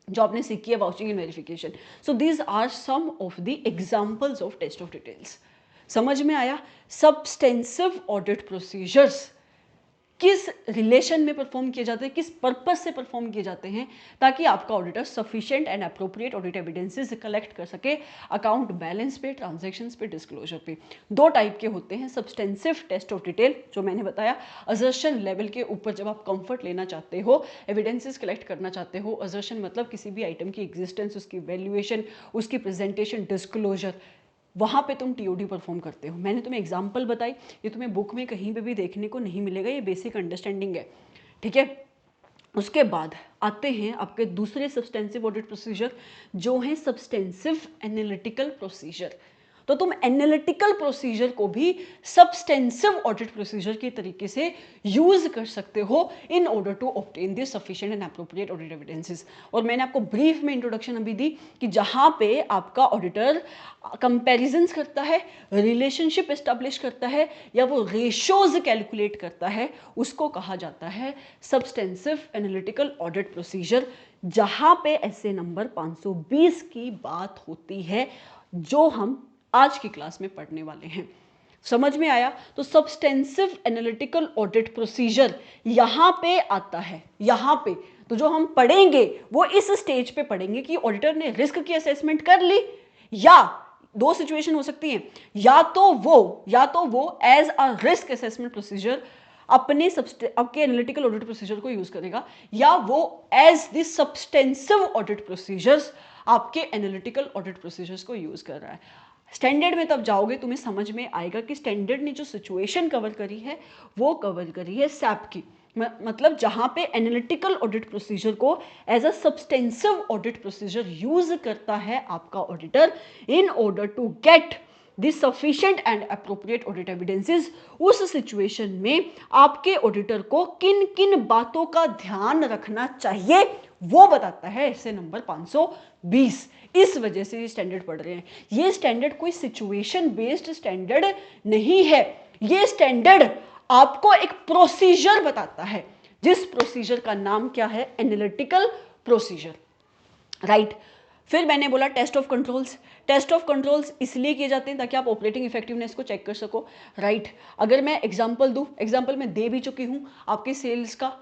जो आपने सीखी है vouching and verification. So these are some of the examples of test of details. समझ में आया? सब्सटेंसिव ऑडिट प्रोसीजर्स किस रिलेशन में परफॉर्म किए जाते हैं, किस पर्पस से परफॉर्म किए जाते हैं, ताकि आपका auditor sufficient and appropriate audit evidences collect कर सके अकाउंट बैलेंस पे, ट्रांजैक्शंस पे, डिस्क्लोजर पे। दो टाइप के होते हैं, सब्सटेंसिव टेस्ट ऑफ डिटेल जो मैंने बताया, असर्शन लेवल के ऊपर जब आप कंफर्ट लेना चाहते हो, एविडेंसेस कलेक्ट करना चाहते हो, असर्शन मतलब किसी भी आइटम की एग्जिस्टेंस, उसकी वैल्यूएशन, उसकी प्रेजेंटेशन, डिस्क्लोजर, वहाँ पे तुम टीओडी परफॉर्म करते हो। मैंने तुम्हें एग्जांपल बताई, ये तुम्हें बुक में कहीं पे भी देखने को नहीं मिलेगा, ये बेसिक अंडरस्टैंडिंग है, ठीक है। उसके बाद आते हैं आपके दूसरे सब्सटेंसिव ऑडिट प्रोसीजर जो है सब्सटेंसिव एनालिटिकल प्रोसीजर। तो तुम एनालिटिकल प्रोसीजर को भी सब्सटेंसिव ऑडिट प्रोसीजर के तरीके से यूज कर सकते हो in order to obtain the sufficient and appropriate audit evidences. और मैंने आपको ब्रीफ में इंट्रोडक्शन अभी दी कि जहां पे आपका ऑडिटर कंपैरिजंस करता है, रिलेशनशिप एस्टैब्लिश करता है, या वो रेशोज कैलकुलेट करता है, उसको कहा जाता है सब्सटेंसिव एनालिटिकल ऑडिट प्रोसीजर, जहां पे ऐसे नंबर 520 की बात होती है जो हम आज की क्लास में पढ़ने वाले हैं। समझ में आया? तो सब्सटेंसिव एनालिटिकल ऑडिट प्रोसीजर यहां पे आता है, यहां पे। तो जो हम पढ़ेंगे वो इस स्टेज पे पढ़ेंगे कि ऑडिटर ने रिस्क की असेसमेंट कर ली, या दो सिचुएशन हो सकती है, या तो वो as a risk assessment procedure अपने आपके एनालिटिकल ऑडिट प्रोसीजर को यूज करेगा, या वो as the substantive audit procedures आपके एनालिटिकल ऑडिट प्रोसीजर्स को यूज कर रहा है। स्टैंडर्ड में तब जाओगे तुम्हें समझ में आएगा कि स्टैंडर्ड ने जो सिचुएशन कवर करी है वो कवर करी है सैप की, मतलब जहां पे एनालिटिकल ऑडिट प्रोसीजर को as a substantive audit procedure use करता है आपका auditor in order to get the sufficient and appropriate audit evidences. उस सिचुएशन में आपके ऑडिटर को किन किन बातों का ध्यान रखना चाहिए वो बताता है ऐसे नंबर 520। इस वजह से ये स्टैंडर्ड पढ़ रहे हैं। ये स्टैंडर्ड कोई सिचुएशन बेस्ड स्टैंडर्ड नहीं है, ये स्टैंडर्ड आपको एक प्रोसीजर बताता है, जिस प्रोसीजर का नाम क्या है? Analytical procedure, right. फिर मैंने बोला test of controls. Test of controls इसलिए किए जाते हैं ताकि आप ऑपरेटिंग इफेक्टिवनेस को चेक कर सको, राइट। अगर मैं एग्जांपल दूं, एग्जांपल मैं दे भी चुकी हूं आपके सेल्स का,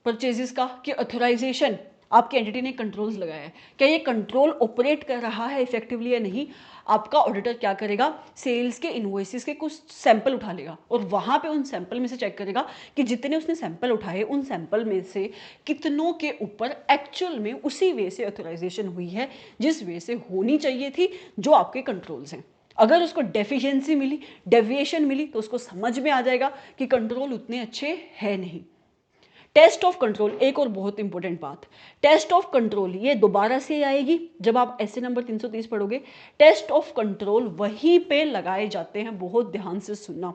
परचेजेस का, कि ऑथराइजेशन आपकी एंटिटी ने कंट्रोल्स लगाया है, क्या ये कंट्रोल ऑपरेट कर रहा है इफेक्टिवली या नहीं। आपका ऑडिटर क्या करेगा? सेल्स के इनवॉइसेस के कुछ सैंपल उठा लेगा और वहां पे उन सैंपल में से चेक करेगा कि जितने उसने सैंपल उठाए उन सैंपल में से कितनों के ऊपर एक्चुअल में उसी वे से ऑथराइजेशन हुई है जिस वे से होनी चाहिए थी, जो आपके कंट्रोल्स हैं। अगर उसको डेफिशिएंसी मिली, डेविएशन मिली, तो उसको समझ में आ जाएगा कि कंट्रोल उतने अच्छे है नहीं। टेस्ट ऑफ कंट्रोल, एक और बहुत इंपॉर्टेंट बात, टेस्ट ऑफ कंट्रोल ये दोबारा से आएगी जब आप ऐसे नंबर 330 पढ़ोगे। टेस्ट ऑफ कंट्रोल वहीं पे लगाए जाते हैं, बहुत ध्यान से सुनना।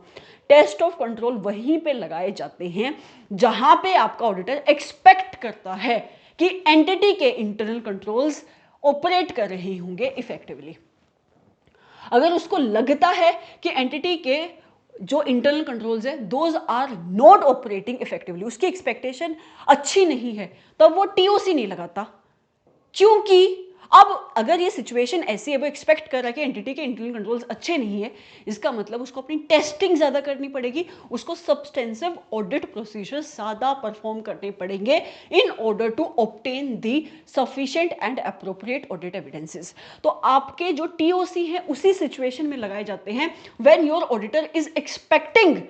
टेस्ट ऑफ कंट्रोल वहीं पे लगाए जाते हैं जहां पे आपका ऑडिटर एक्सपेक्ट करता है कि एंटिटी के इंटरनल कंट्रोल्स ऑपरेट कर रहे होंगे इफेक्टिवली। अगर उसको लगता है कि एंटिटी के जो इंटरनल कंट्रोल्स है those are not operating effectively, उसकी एक्सपेक्टेशन अच्छी नहीं है, तब वो टीओसी नहीं लगाता। क्योंकि अब अगर ये सिचुएशन ऐसी है, वो एक्सपेक्ट कर रहा है कि एंटिटी के इंटरनल कंट्रोल्स अच्छे नहीं है, इसका मतलब उसको अपनी टेस्टिंग ज्यादा करनी पड़ेगी, उसको सब्सटेंसिव ऑडिट प्रोसीजर ज्यादा परफॉर्म करने पड़ेंगे in order to obtain the sufficient and appropriate audit evidences. तो आपके जो टीओसी है उसी सिचुएशन में लगाए जाते हैं when your auditor is expecting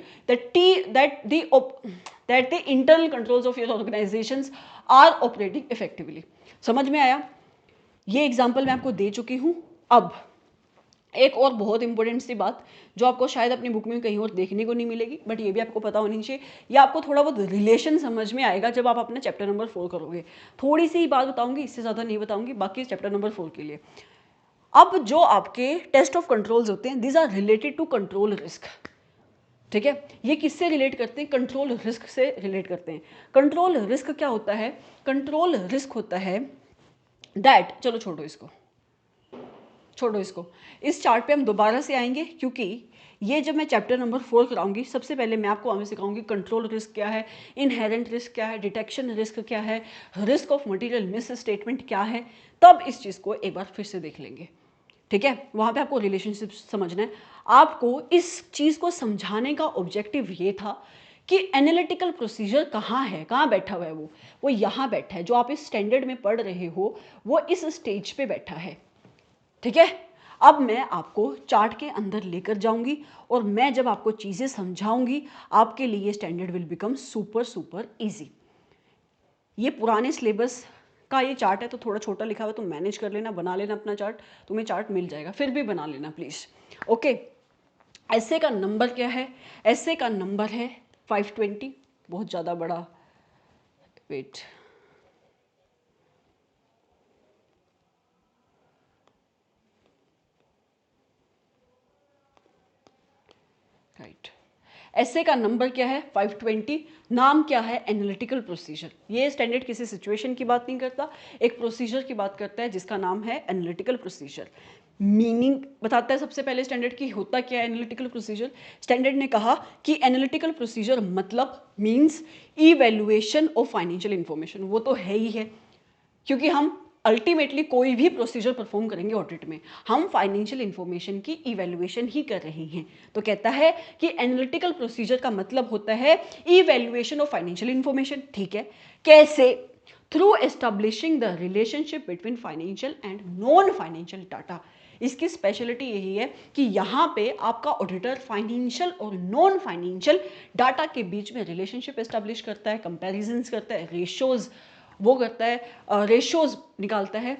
that the internal controls of your organizations are operating effectively। समझ में आया? ये एग्जाम्पल मैं आपको दे चुकी हूं। अब एक और बहुत इंपॉर्टेंट सी बात जो आपको शायद अपनी बुक में कहीं और देखने को नहीं मिलेगी, बट ये भी आपको पता होनी चाहिए, या आपको थोड़ा बहुत रिलेशन समझ में आएगा जब आप अपना चैप्टर नंबर 4 करोगे। थोड़ी सी ही बात बताऊंगी, इससे ज़्यादा नहीं बताऊंगी, बाकी चैप्टर नंबर 4 के लिए। अब जो आपके टेस्ट ऑफ कंट्रोल्स होते हैं, these are related to control risk, ठीक है। ये किससे रिलेट करते हैं? कंट्रोल रिस्क से रिलेट करते हैं। कंट्रोल रिस्क क्या होता है? कंट्रोल रिस्क होता है दैट, चलो छोड़ो इसको, इस चार्ट पे हम दोबारा से आएंगे, क्योंकि ये जब मैं चैप्टर नंबर 4 कराऊंगी, सबसे पहले मैं आपको हमें सिखाऊंगी कंट्रोल रिस्क क्या है, इनहेरेंट रिस्क क्या है, डिटेक्शन रिस्क क्या है, risk of material miss statement क्या है, तब इस चीज़ को एक बार फिर से देख लेंगे। ठीक है, वहाँ पे आपको रिलेशनशिप समझना है। आपको इस चीज़ को समझाने का ऑब्जेक्टिव ये था कि एनालिटिकल प्रोसीजर कहाँ है, कहाँ बैठा हुआ है वो यहाँ बैठा है। जो आप इस स्टैंडर्ड में पढ़ रहे हो वो इस स्टेज पे बैठा है, ठीक है। अब मैं आपको चार्ट के अंदर लेकर जाऊंगी और मैं जब आपको चीज़ें समझाऊंगी आपके लिए standard will become super super easy. ये पुराने सिलेबस का ये चार्ट है तो थोड़ा छोटा लिखा हुआ, तुम मैनेज कर लेना, बना लेना अपना चार्ट, तुम्हें चार्ट मिल जाएगा, फिर भी बना लेना प्लीज़। ओके, ऐसे का नंबर क्या है? ऐसे का नंबर है 520, बहुत ज़्यादा बड़ा, वेट, राइट। ऐसे का नंबर क्या है? 520। नाम क्या है? Analytical procedure. ये स्टैंडर्ड किसी सिचुएशन की बात नहीं करता, एक प्रोसीजर की बात करता है जिसका नाम है एनालिटिकल प्रोसीजर। मीनिंग बताता है सबसे पहले स्टैंडर्ड की होता क्या है एनालिटिकल प्रोसीजर। स्टैंडर्ड ने कहा कि एनालिटिकल प्रोसीजर मतलब means evaluation of financial information. वो तो है ही है, क्योंकि हम अल्टीमेटली कोई भी प्रोसीजर परफॉर्म करेंगे ऑडिट में, हम फाइनेंशियल इंफॉर्मेशन की इवैल्यूएशन ही कर रहे हैं। तो कहता है कि एनालिटिकल प्रोसीजर का मतलब होता है इवैल्यूएशन ऑफ फाइनेंशियल इंफॉर्मेशन। ठीक है, कैसे? Through establishing the relationship between financial and non financial data. इसकी स्पेशलिटी यही है कि यहाँ पे आपका ऑडिटर फाइनेंशियल और नॉन फाइनेंशियल डाटा के बीच में रिलेशनशिप एस्टैब्लिश करता है, कंपैरिजंस करता है, रेशियोज वो करता है, रेशियोज निकालता है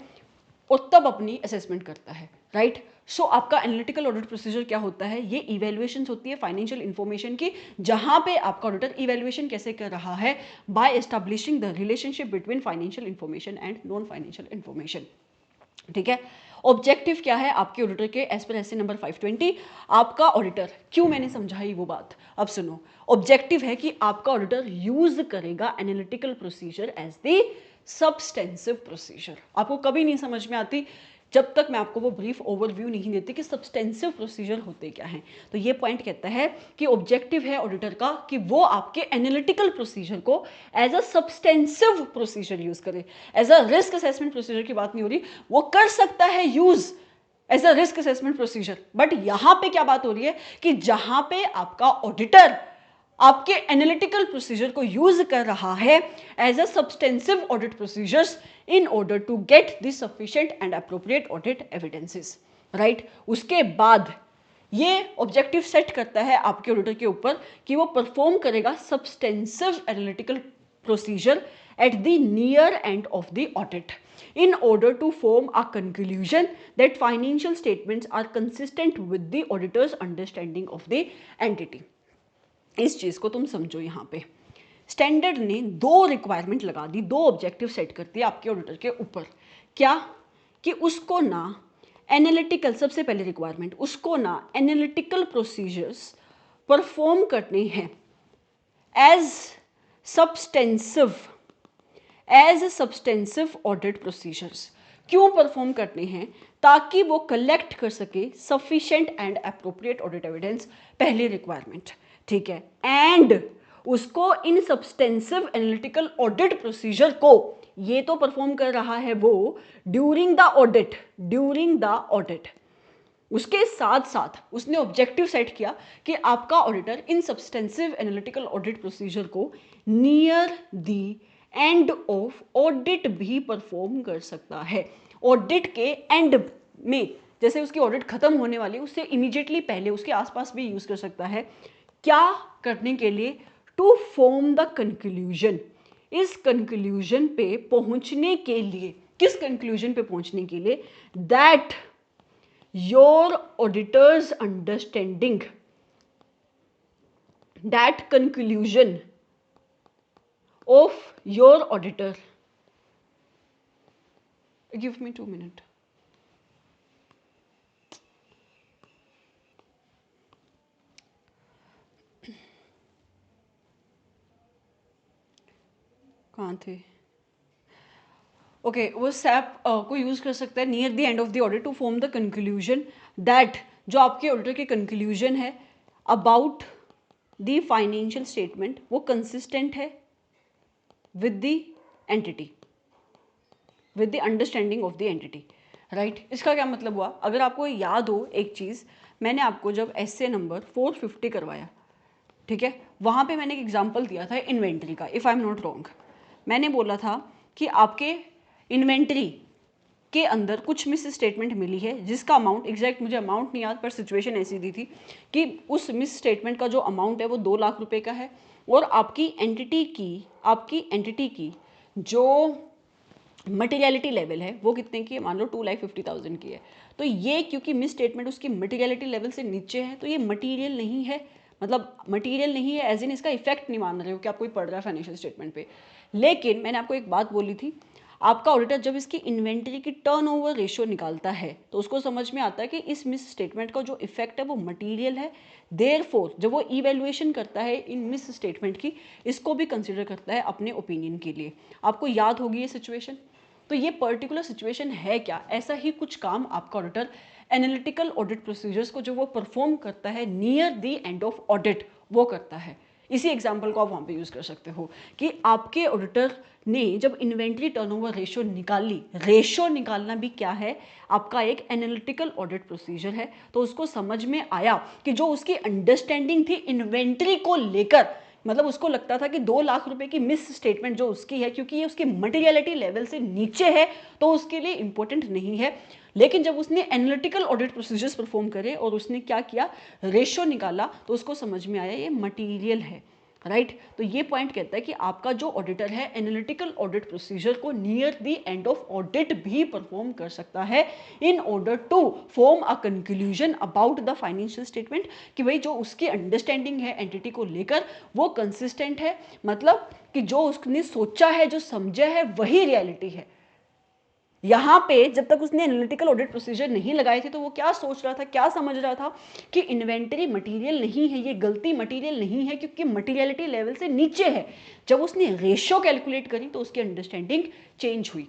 और तब अपनी असेसमेंट करता है, राइट। सो आपका एनालिटिकल ऑडिट प्रोसीजर क्या होता है? ये इवैल्यूएशन होती है फाइनेंशियल इंफॉर्मेशन की, जहां पे आपका ऑडिटर इवैल्यूएशन कैसे कर रहा है? By establishing the relationship between financial information and non financial information. ठीक है, ऑब्जेक्टिव क्या है आपके ऑडिटर के एज पर एसए नंबर 520? आपका ऑडिटर, क्यों मैंने समझाई वो बात, अब सुनो। ऑब्जेक्टिव है कि आपका ऑडिटर यूज करेगा analytical procedure as the substantive procedure. आपको कभी नहीं समझ में आती जब तक मैं आपको वो ब्रीफ ओवरव्यू नहीं देती कि सब्सटेंसिव प्रोसीजर होते क्या हैं। तो ये पॉइंट कहता है कि ऑब्जेक्टिव है ऑडिटर का कि वो आपके एनालिटिकल प्रोसीजर को as a substantive procedure use करे। As a risk assessment procedure की बात नहीं हो रही, वो कर सकता है use as a risk assessment procedure, but यहां पे क्या बात हो रही है कि जहां पे आपका ऑडिटर आपके एनालिटिकल प्रोसीजर को यूज कर रहा है as a substantive audit procedures in order to get the sufficient and appropriate audit evidences, right. उसके बाद ये ऑब्जेक्टिव सेट करता है आपके ऑडिटर के ऊपर कि वो परफॉर्म करेगा substantive analytical procedure at the near end of the audit in order to form a conclusion that financial statements are consistent with the auditor's understanding of the entity। इस चीज को तुम समझो। यहां पे स्टैंडर्ड ने दो रिक्वायरमेंट लगा दी, दो ऑब्जेक्टिव सेट कर दिए आपके ऑडिटर के ऊपर। क्या? कि उसको ना एनालिटिकल, सबसे पहले रिक्वायरमेंट, उसको ना एनालिटिकल प्रोसीजर्स परफॉर्म करने हैं as substantive, as substantive audit procedures. क्यों परफॉर्म करने हैं? ताकि वो कलेक्ट कर सके sufficient and appropriate audit evidence, पहली रिक्वायरमेंट। ठीक है, एंड उसको इन सब्सटेंसिव एनालिटिकल ऑडिट प्रोसीजर को, ये तो परफॉर्म कर रहा है वो during the audit, during the audit. उसके साथ साथ उसने ऑब्जेक्टिव सेट किया कि आपका ऑडिटर इन सब्सटेंसिव एनालिटिकल ऑडिट प्रोसीजर को near the end of audit भी परफॉर्म कर सकता है। ऑडिट के एंड में, जैसे उसकी ऑडिट खत्म होने वाली, उससे इमीडिएटली पहले उसके आसपास भी यूज कर सकता है। क्या करने के लिए? To form the conclusion. इस कंक्लूजन पे पहुंचने के लिए, किस कंक्लूजन पे पहुंचने के लिए? That your auditor's understanding, that conclusion of your auditor, give me 2 minutes। कहाँ थे? ओके, वो सैप को यूज कर सकता है near the end of the audit to form the conclusion that, जो आपके ऑडिटर के कंक्लूजन है अबाउट द फाइनेंशियल स्टेटमेंट, वो कंसिस्टेंट है with the entity, with the understanding of the entity. Right. इसका क्या मतलब हुआ, अगर आपको याद हो एक चीज़, मैंने आपको जब एसए नंबर 450 करवाया, ठीक है, वहाँ पे मैंने एक एग्जांपल दिया था इन्वेंट्री का, if I am not wrong. मैंने बोला था कि आपके इन्वेंट्री के अंदर कुछ मिस स्टेटमेंट मिली है जिसका अमाउंट, एग्जैक्ट मुझे अमाउंट नहीं याद, पर सिचुएशन ऐसी दी थी कि उस मिस स्टेटमेंट का जो अमाउंट है वो 2 लाख रुपए का है, और आपकी एंटिटी की जो मटेरियलिटी लेवल है वो कितने की है, मान लो 2,50,000 की है। तो ये क्योंकि मिस स्टेटमेंट उसकी मटेरियलिटी लेवल से नीचे है तो ये मटीरियल नहीं है, मतलब मटीरियल नहीं है एज इन इसका इफेक्ट नहीं मान रहे हो कि आप कोई पढ़ रहा है फाइनेंशियल स्टेटमेंट पे। लेकिन मैंने आपको एक बात बोली थी, आपका ऑडिटर जब इसकी इन्वेंट्री की टर्नओवर रेशियो निकालता है तो उसको समझ में आता है कि इस मिस स्टेटमेंट का जो इफेक्ट है वो मटीरियल है। देयरफॉर जब वो इवैल्यूएशन करता है इन मिस स्टेटमेंट की, इसको भी कंसिडर करता है अपने ओपिनियन के लिए। आपको याद होगी ये सिचुएशन। तो ये पर्टिकुलर सिचुएशन है क्या, ऐसा ही कुछ काम आपका ऑडिटर एनालिटिकल ऑडिट प्रोसीजर्स को जो वो परफॉर्म करता है near the end of audit वो करता है। इसी एग्जांपल को आप वहाँ पे यूज़ कर सकते हो कि आपके ऑडिटर ने जब इन्वेंट्री टर्नओवर रेशियो निकाली, रेशियो निकालना भी क्या है, आपका एक एनालिटिकल ऑडिट प्रोसीजर है, तो उसको समझ में आया कि जो उसकी अंडरस्टैंडिंग थी इन्वेंट्री को लेकर, मतलब उसको लगता था कि 2 लाख रुपए की मिस स्टेटमेंट जो उसकी है, क्योंकि ये उसकी मटेरियलिटी लेवल से नीचे है तो उसके लिए इंपॉर्टेंट नहीं है। लेकिन जब उसने एनालिटिकल ऑडिट प्रोसीजर्स परफॉर्म करे और उसने क्या किया, रेशियो निकाला, तो उसको समझ में आया ये मटीरियल है। राइट। तो ये पॉइंट कहता है कि आपका जो ऑडिटर है एनालिटिकल ऑडिट प्रोसीजर को near the end of audit भी परफॉर्म कर सकता है in order to form a conclusion about the financial statement, कि भाई जो उसकी अंडरस्टैंडिंग है एंटिटी को लेकर वो कंसिस्टेंट है, मतलब कि जो उसने सोचा है, जो समझा है, वही रियलिटी है। यहाँ पे जब तक उसने एनालिटिकल ऑडिट प्रोसीजर नहीं लगाए थे तो वो क्या सोच रहा था, क्या समझ रहा था कि इन्वेंटरी मटेरियल नहीं है, ये गलती मटेरियल नहीं है क्योंकि मटेरियलिटी लेवल से नीचे है। जब उसने रेशियो कैलकुलेट करी तो उसकी अंडरस्टैंडिंग चेंज हुई।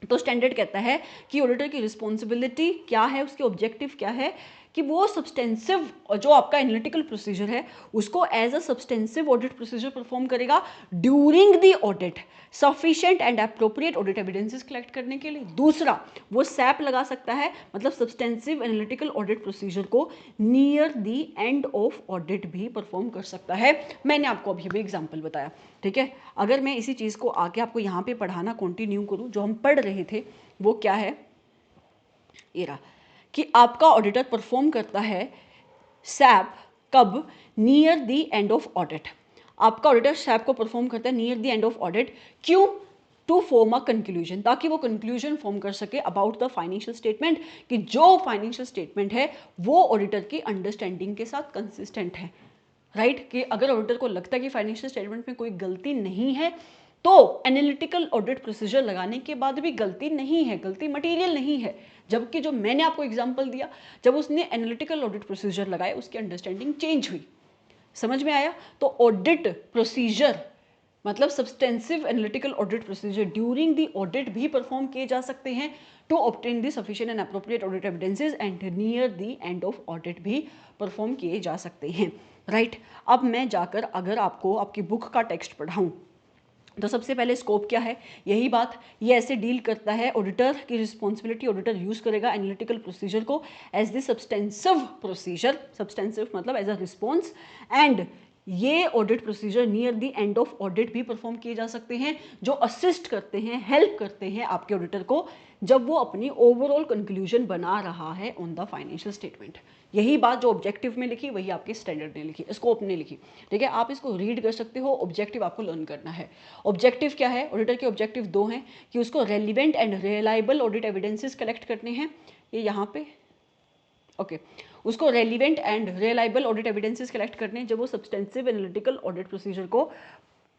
तो स्टैंडर्ड कहता है कि ऑडिटर की रिस्पॉन्सिबिलिटी क्या है, उसके ऑब्जेक्टिव क्या है, कि वो सब्सटेंसिव जो आपका एनालिटिकल प्रोसीजर है उसको as a substantive audit procedure perform करेगा during the audit, sufficient and appropriate audit evidences collect करने के लिए। दूसरा, वो सैप लगा सकता है, मतलब सब्सटेंसिव एनालिटिकल ऑडिट प्रोसीजर को near the end of audit भी परफॉर्म कर सकता है। मैंने आपको अभी भी एग्जाम्पल बताया, ठीक है। अगर मैं इसी चीज़ को आके आपको यहाँ पे पढ़ाना कंटिन्यू करूँ, जो हम पढ़ रहे थे वो क्या है, ये रहा कि आपका ऑडिटर परफॉर्म करता है सैप कब, near the end of audit. आपका ऑडिटर सैप को परफॉर्म करता है near the end of audit, क्यों, टू फॉर्म अ कंक्लूजन, ताकि वो कंक्लूजन फॉर्म कर सके अबाउट द फाइनेंशियल स्टेटमेंट, कि जो फाइनेंशियल स्टेटमेंट है वो ऑडिटर की अंडरस्टैंडिंग के साथ कंसिस्टेंट है। राइट, कि अगर ऑडिटर को लगता है कि फाइनेंशियल स्टेटमेंट में कोई गलती नहीं है तो एनालिटिकल ऑडिट प्रोसीजर लगाने के बाद भी गलती नहीं है, गलती मटेरियल नहीं है। जबकि जो मैंने आपको एग्जांपल दिया, जब उसने एनालिटिकल ऑडिट प्रोसीजर लगाए उसकी अंडरस्टैंडिंग चेंज हुई। समझ में आया। तो ऑडिट प्रोसीजर मतलब substantive analytical audit procedure during the audit भी परफॉर्म किए जा सकते हैं to obtain the sufficient and appropriate audit evidences and near the end of audit भी परफॉर्म किए जा सकते हैं। राइट। अब मैं जाकर अगर आपको आपकी बुक का टेक्स्ट पढ़ाऊँ तो सबसे पहले स्कोप क्या है, यही बात, ये ऐसे डील करता है ऑडिटर की रिस्पॉन्सिबिलिटी, ऑडिटर यूज करेगा एनालिटिकल प्रोसीजर को as the substantive procedure, substantive मतलब एज अ रिस्पॉन्स, एंड ये audit procedure near the end of audit भी परफॉर्म किए जा सकते हैं, जो असिस्ट करते हैं, हेल्प करते हैं आपके ऑडिटर को जब वो अपनी ओवरऑल कंक्लूजन बना रहा है ऑन द फाइनेंशियल स्टेटमेंट। यही बात जो ऑब्जेक्टिव में लिखी वही आपके स्टैंडर्ड ने लिखी, स्कोप ने लिखी, ठीक है। आप इसको रीड कर सकते हो, ऑब्जेक्टिव आपको लर्न करना है। ऑब्जेक्टिव क्या है, ऑडिटर के ऑब्जेक्टिव 2 हैं कि उसको relevant and reliable audit evidences collect करने हैं, ये यहाँ पे ओके उसको relevant and reliable audit evidences collect करने जब वो सब्सटेंसिव एनालिटिकल ऑडिट प्रोसीजर को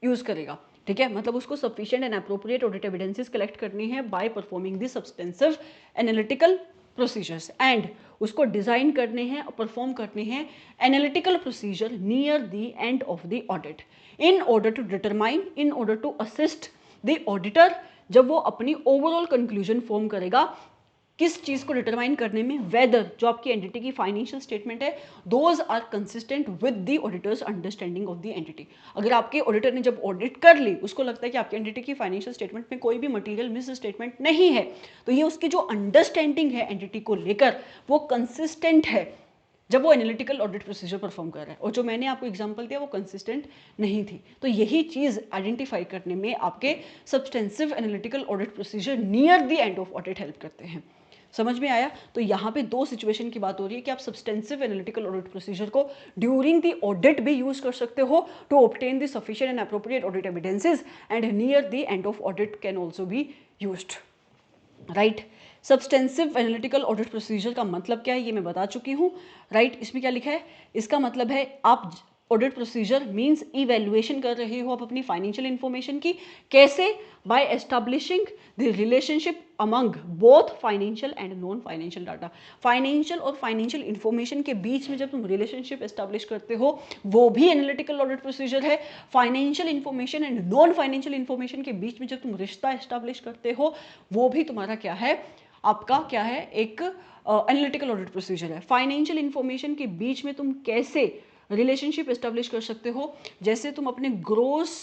यूज करेगा, ठीक है। मतलब उसको sufficient and appropriate audit evidences collect करनी है by performing the substantive analytical procedures, and उसको डिजाइन करने हैं और परफॉर्म करने हैं analytical procedure near the end of the audit in order to determine, in order to assist the auditor जब वो अपनी ओवरऑल कंक्लूजन फॉर्म करेगा किस चीज़ को डिटरमाइन करने में, वेदर जो आपकी एंटिटी की फाइनेंशियल स्टेटमेंट है those are consistent with the auditor's understanding of the entity. अगर आपके ऑडिटर ने जब ऑडिट कर ली, उसको लगता है कि आपकी एंटिटी की फाइनेंशियल स्टेटमेंट में कोई भी मटीरियल मिस स्टेटमेंट नहीं है, तो ये उसकी जो अंडरस्टैंडिंग है एंटिटी को लेकर वो कंसिस्टेंट है जब वो एनालिटिकल ऑडिट प्रोसीजर परफॉर्म कर रहा है। और जो मैंने आपको एग्जांपल दिया वो कंसिस्टेंट नहीं थी। तो यही चीज़ आइडेंटिफाई करने में आपके substantive analytical audit procedure near the end of audit help करते हैं। समझ में आया? तो यहाँ पे दो सिचुएशन की बात हो रही है कि आप सब्सटेंसिव एनालिटिकल ऑडिट प्रोसीजर को ड्यूरिंग द ऑडिट भी यूज कर सकते हो to obtain the sufficient and appropriate audit evidences and near the end of audit can also be used. Right, substantive analytical audit procedure का मतलब क्या है ये मैं बता चुकी हूँ। राइट, इसमें क्या लिखा है? इसका मतलब है आप ऑडिट प्रोसीजर मींस इवैल्यूएशन कर रहे हो आप अपनी फाइनेंशियल इंफॉर्मेशन की। कैसे? By establishing the relationship among both financial and non financial data. Financial और फाइनेंशियल इंफॉर्मेशन के बीच में जब तुम रिलेशनशिप एस्टैब्लिश करते हो वो भी एनालिटिकल ऑडिट प्रोसीजर है। Financial information and non financial information के बीच में जब तुम रिश्ता एस्टैब्लिश करते हो वो भी तुम्हारा क्या है? आपका क्या है? एक एनालिटिकल ऑडिट प्रोसीजर है। फाइनेंशियल इंफॉर्मेशन के बीच में तुम कैसे रिलेशनशिप एस्टेब्लिश कर सकते हो? जैसे तुम अपने ग्रोस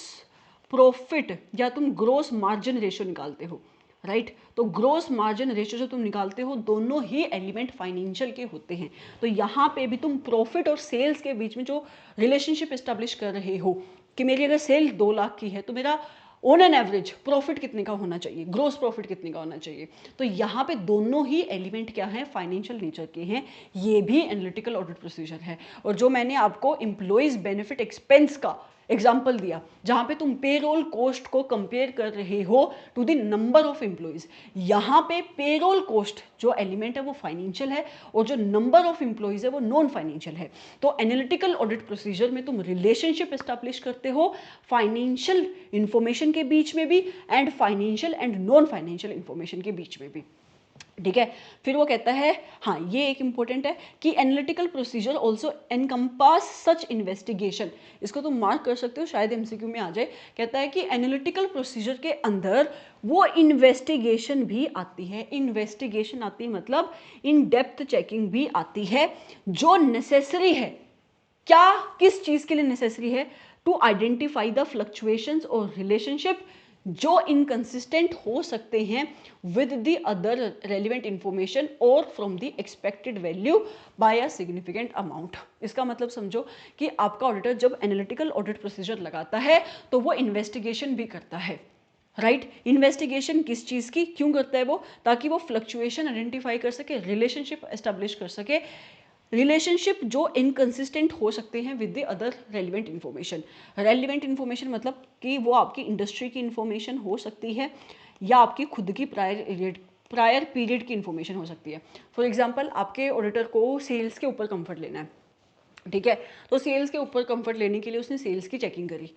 प्रॉफिट या तुम ग्रोस मार्जिन रेशियो निकालते हो। राइट, तो ग्रोस मार्जिन रेशियो जो तुम निकालते हो दोनों ही एलिमेंट फाइनेंशियल के होते हैं। तो यहाँ पे भी तुम प्रॉफिट और सेल्स के बीच में जो रिलेशनशिप एस्टेब्लिश कर रहे हो कि मेरी अगर सेल 2 लाख की है तो मेरा ऑन एन एवरेज प्रॉफिट कितने का होना चाहिए, ग्रोस प्रॉफिट कितने का होना चाहिए। तो यहाँ पे दोनों ही एलिमेंट क्या है? फाइनेंशियल नेचर के हैं। ये भी एनालिटिकल ऑडिट प्रोसीजर है। और जो मैंने आपको एम्प्लॉइज बेनिफिट एक्सपेंस का एग्जाम्पल दिया जहाँ पे तुम पेरोल कॉस्ट को कंपेयर कर रहे हो to the number of employees, यहाँ पे पेरोल कॉस्ट जो एलिमेंट है वो फाइनेंशियल है और जो नंबर ऑफ एम्प्लॉइज है वो नॉन फाइनेंशियल है। तो एनालिटिकल ऑडिट प्रोसीजर में तुम रिलेशनशिप एस्टैब्लिश करते हो फाइनेंशियल इंफॉर्मेशन के बीच में भी and financial and non financial information के बीच में भी। ठीक है, फिर वो कहता है, हाँ ये एक इंपॉर्टेंट है कि एनालिटिकल प्रोसीजर ऑल्सो एनकम्पास सच इन्वेस्टिगेशन। इसको तुम मार्क कर सकते हो, शायद एमसीक्यू में आ जाए। कहता है कि एनालिटिकल प्रोसीजर के अंदर वो इन्वेस्टिगेशन भी आती है। इन्वेस्टिगेशन आती है मतलब इन डेप्थ चेकिंग भी आती है जो नेसेसरी है। क्या, किस चीज के लिए नेसेसरी है? टू आइडेंटिफाई द फ्लक्चुएशंस और रिलेशनशिप जो इनकंसिस्टेंट हो सकते हैं with the other relevant information और from the expected value by a significant amount. इसका मतलब समझो कि आपका ऑडिटर जब एनालिटिकल ऑडिट प्रोसीजर लगाता है तो वो इन्वेस्टिगेशन भी करता है। राइट, इन्वेस्टिगेशन किस चीज़ की, क्यों करता है वो? ताकि वो फ्लक्चुएशन आइडेंटिफाई कर सके, रिलेशनशिप एस्टैब्लिश कर सके, रिलेशनशिप जो इनकंसिस्टेंट हो सकते हैं with the other relevant information. Relevant information मतलब कि वो आपकी इंडस्ट्री की इन्फॉर्मेशन हो सकती है या आपकी खुद की प्रायर पीरियड की इन्फॉर्मेशन हो सकती है। फॉर एग्जांपल आपके ऑडिटर को सेल्स के ऊपर कंफर्ट लेना है, ठीक है, तो सेल्स के ऊपर कंफर्ट लेने के लिए उसने सेल्स की चेकिंग करी,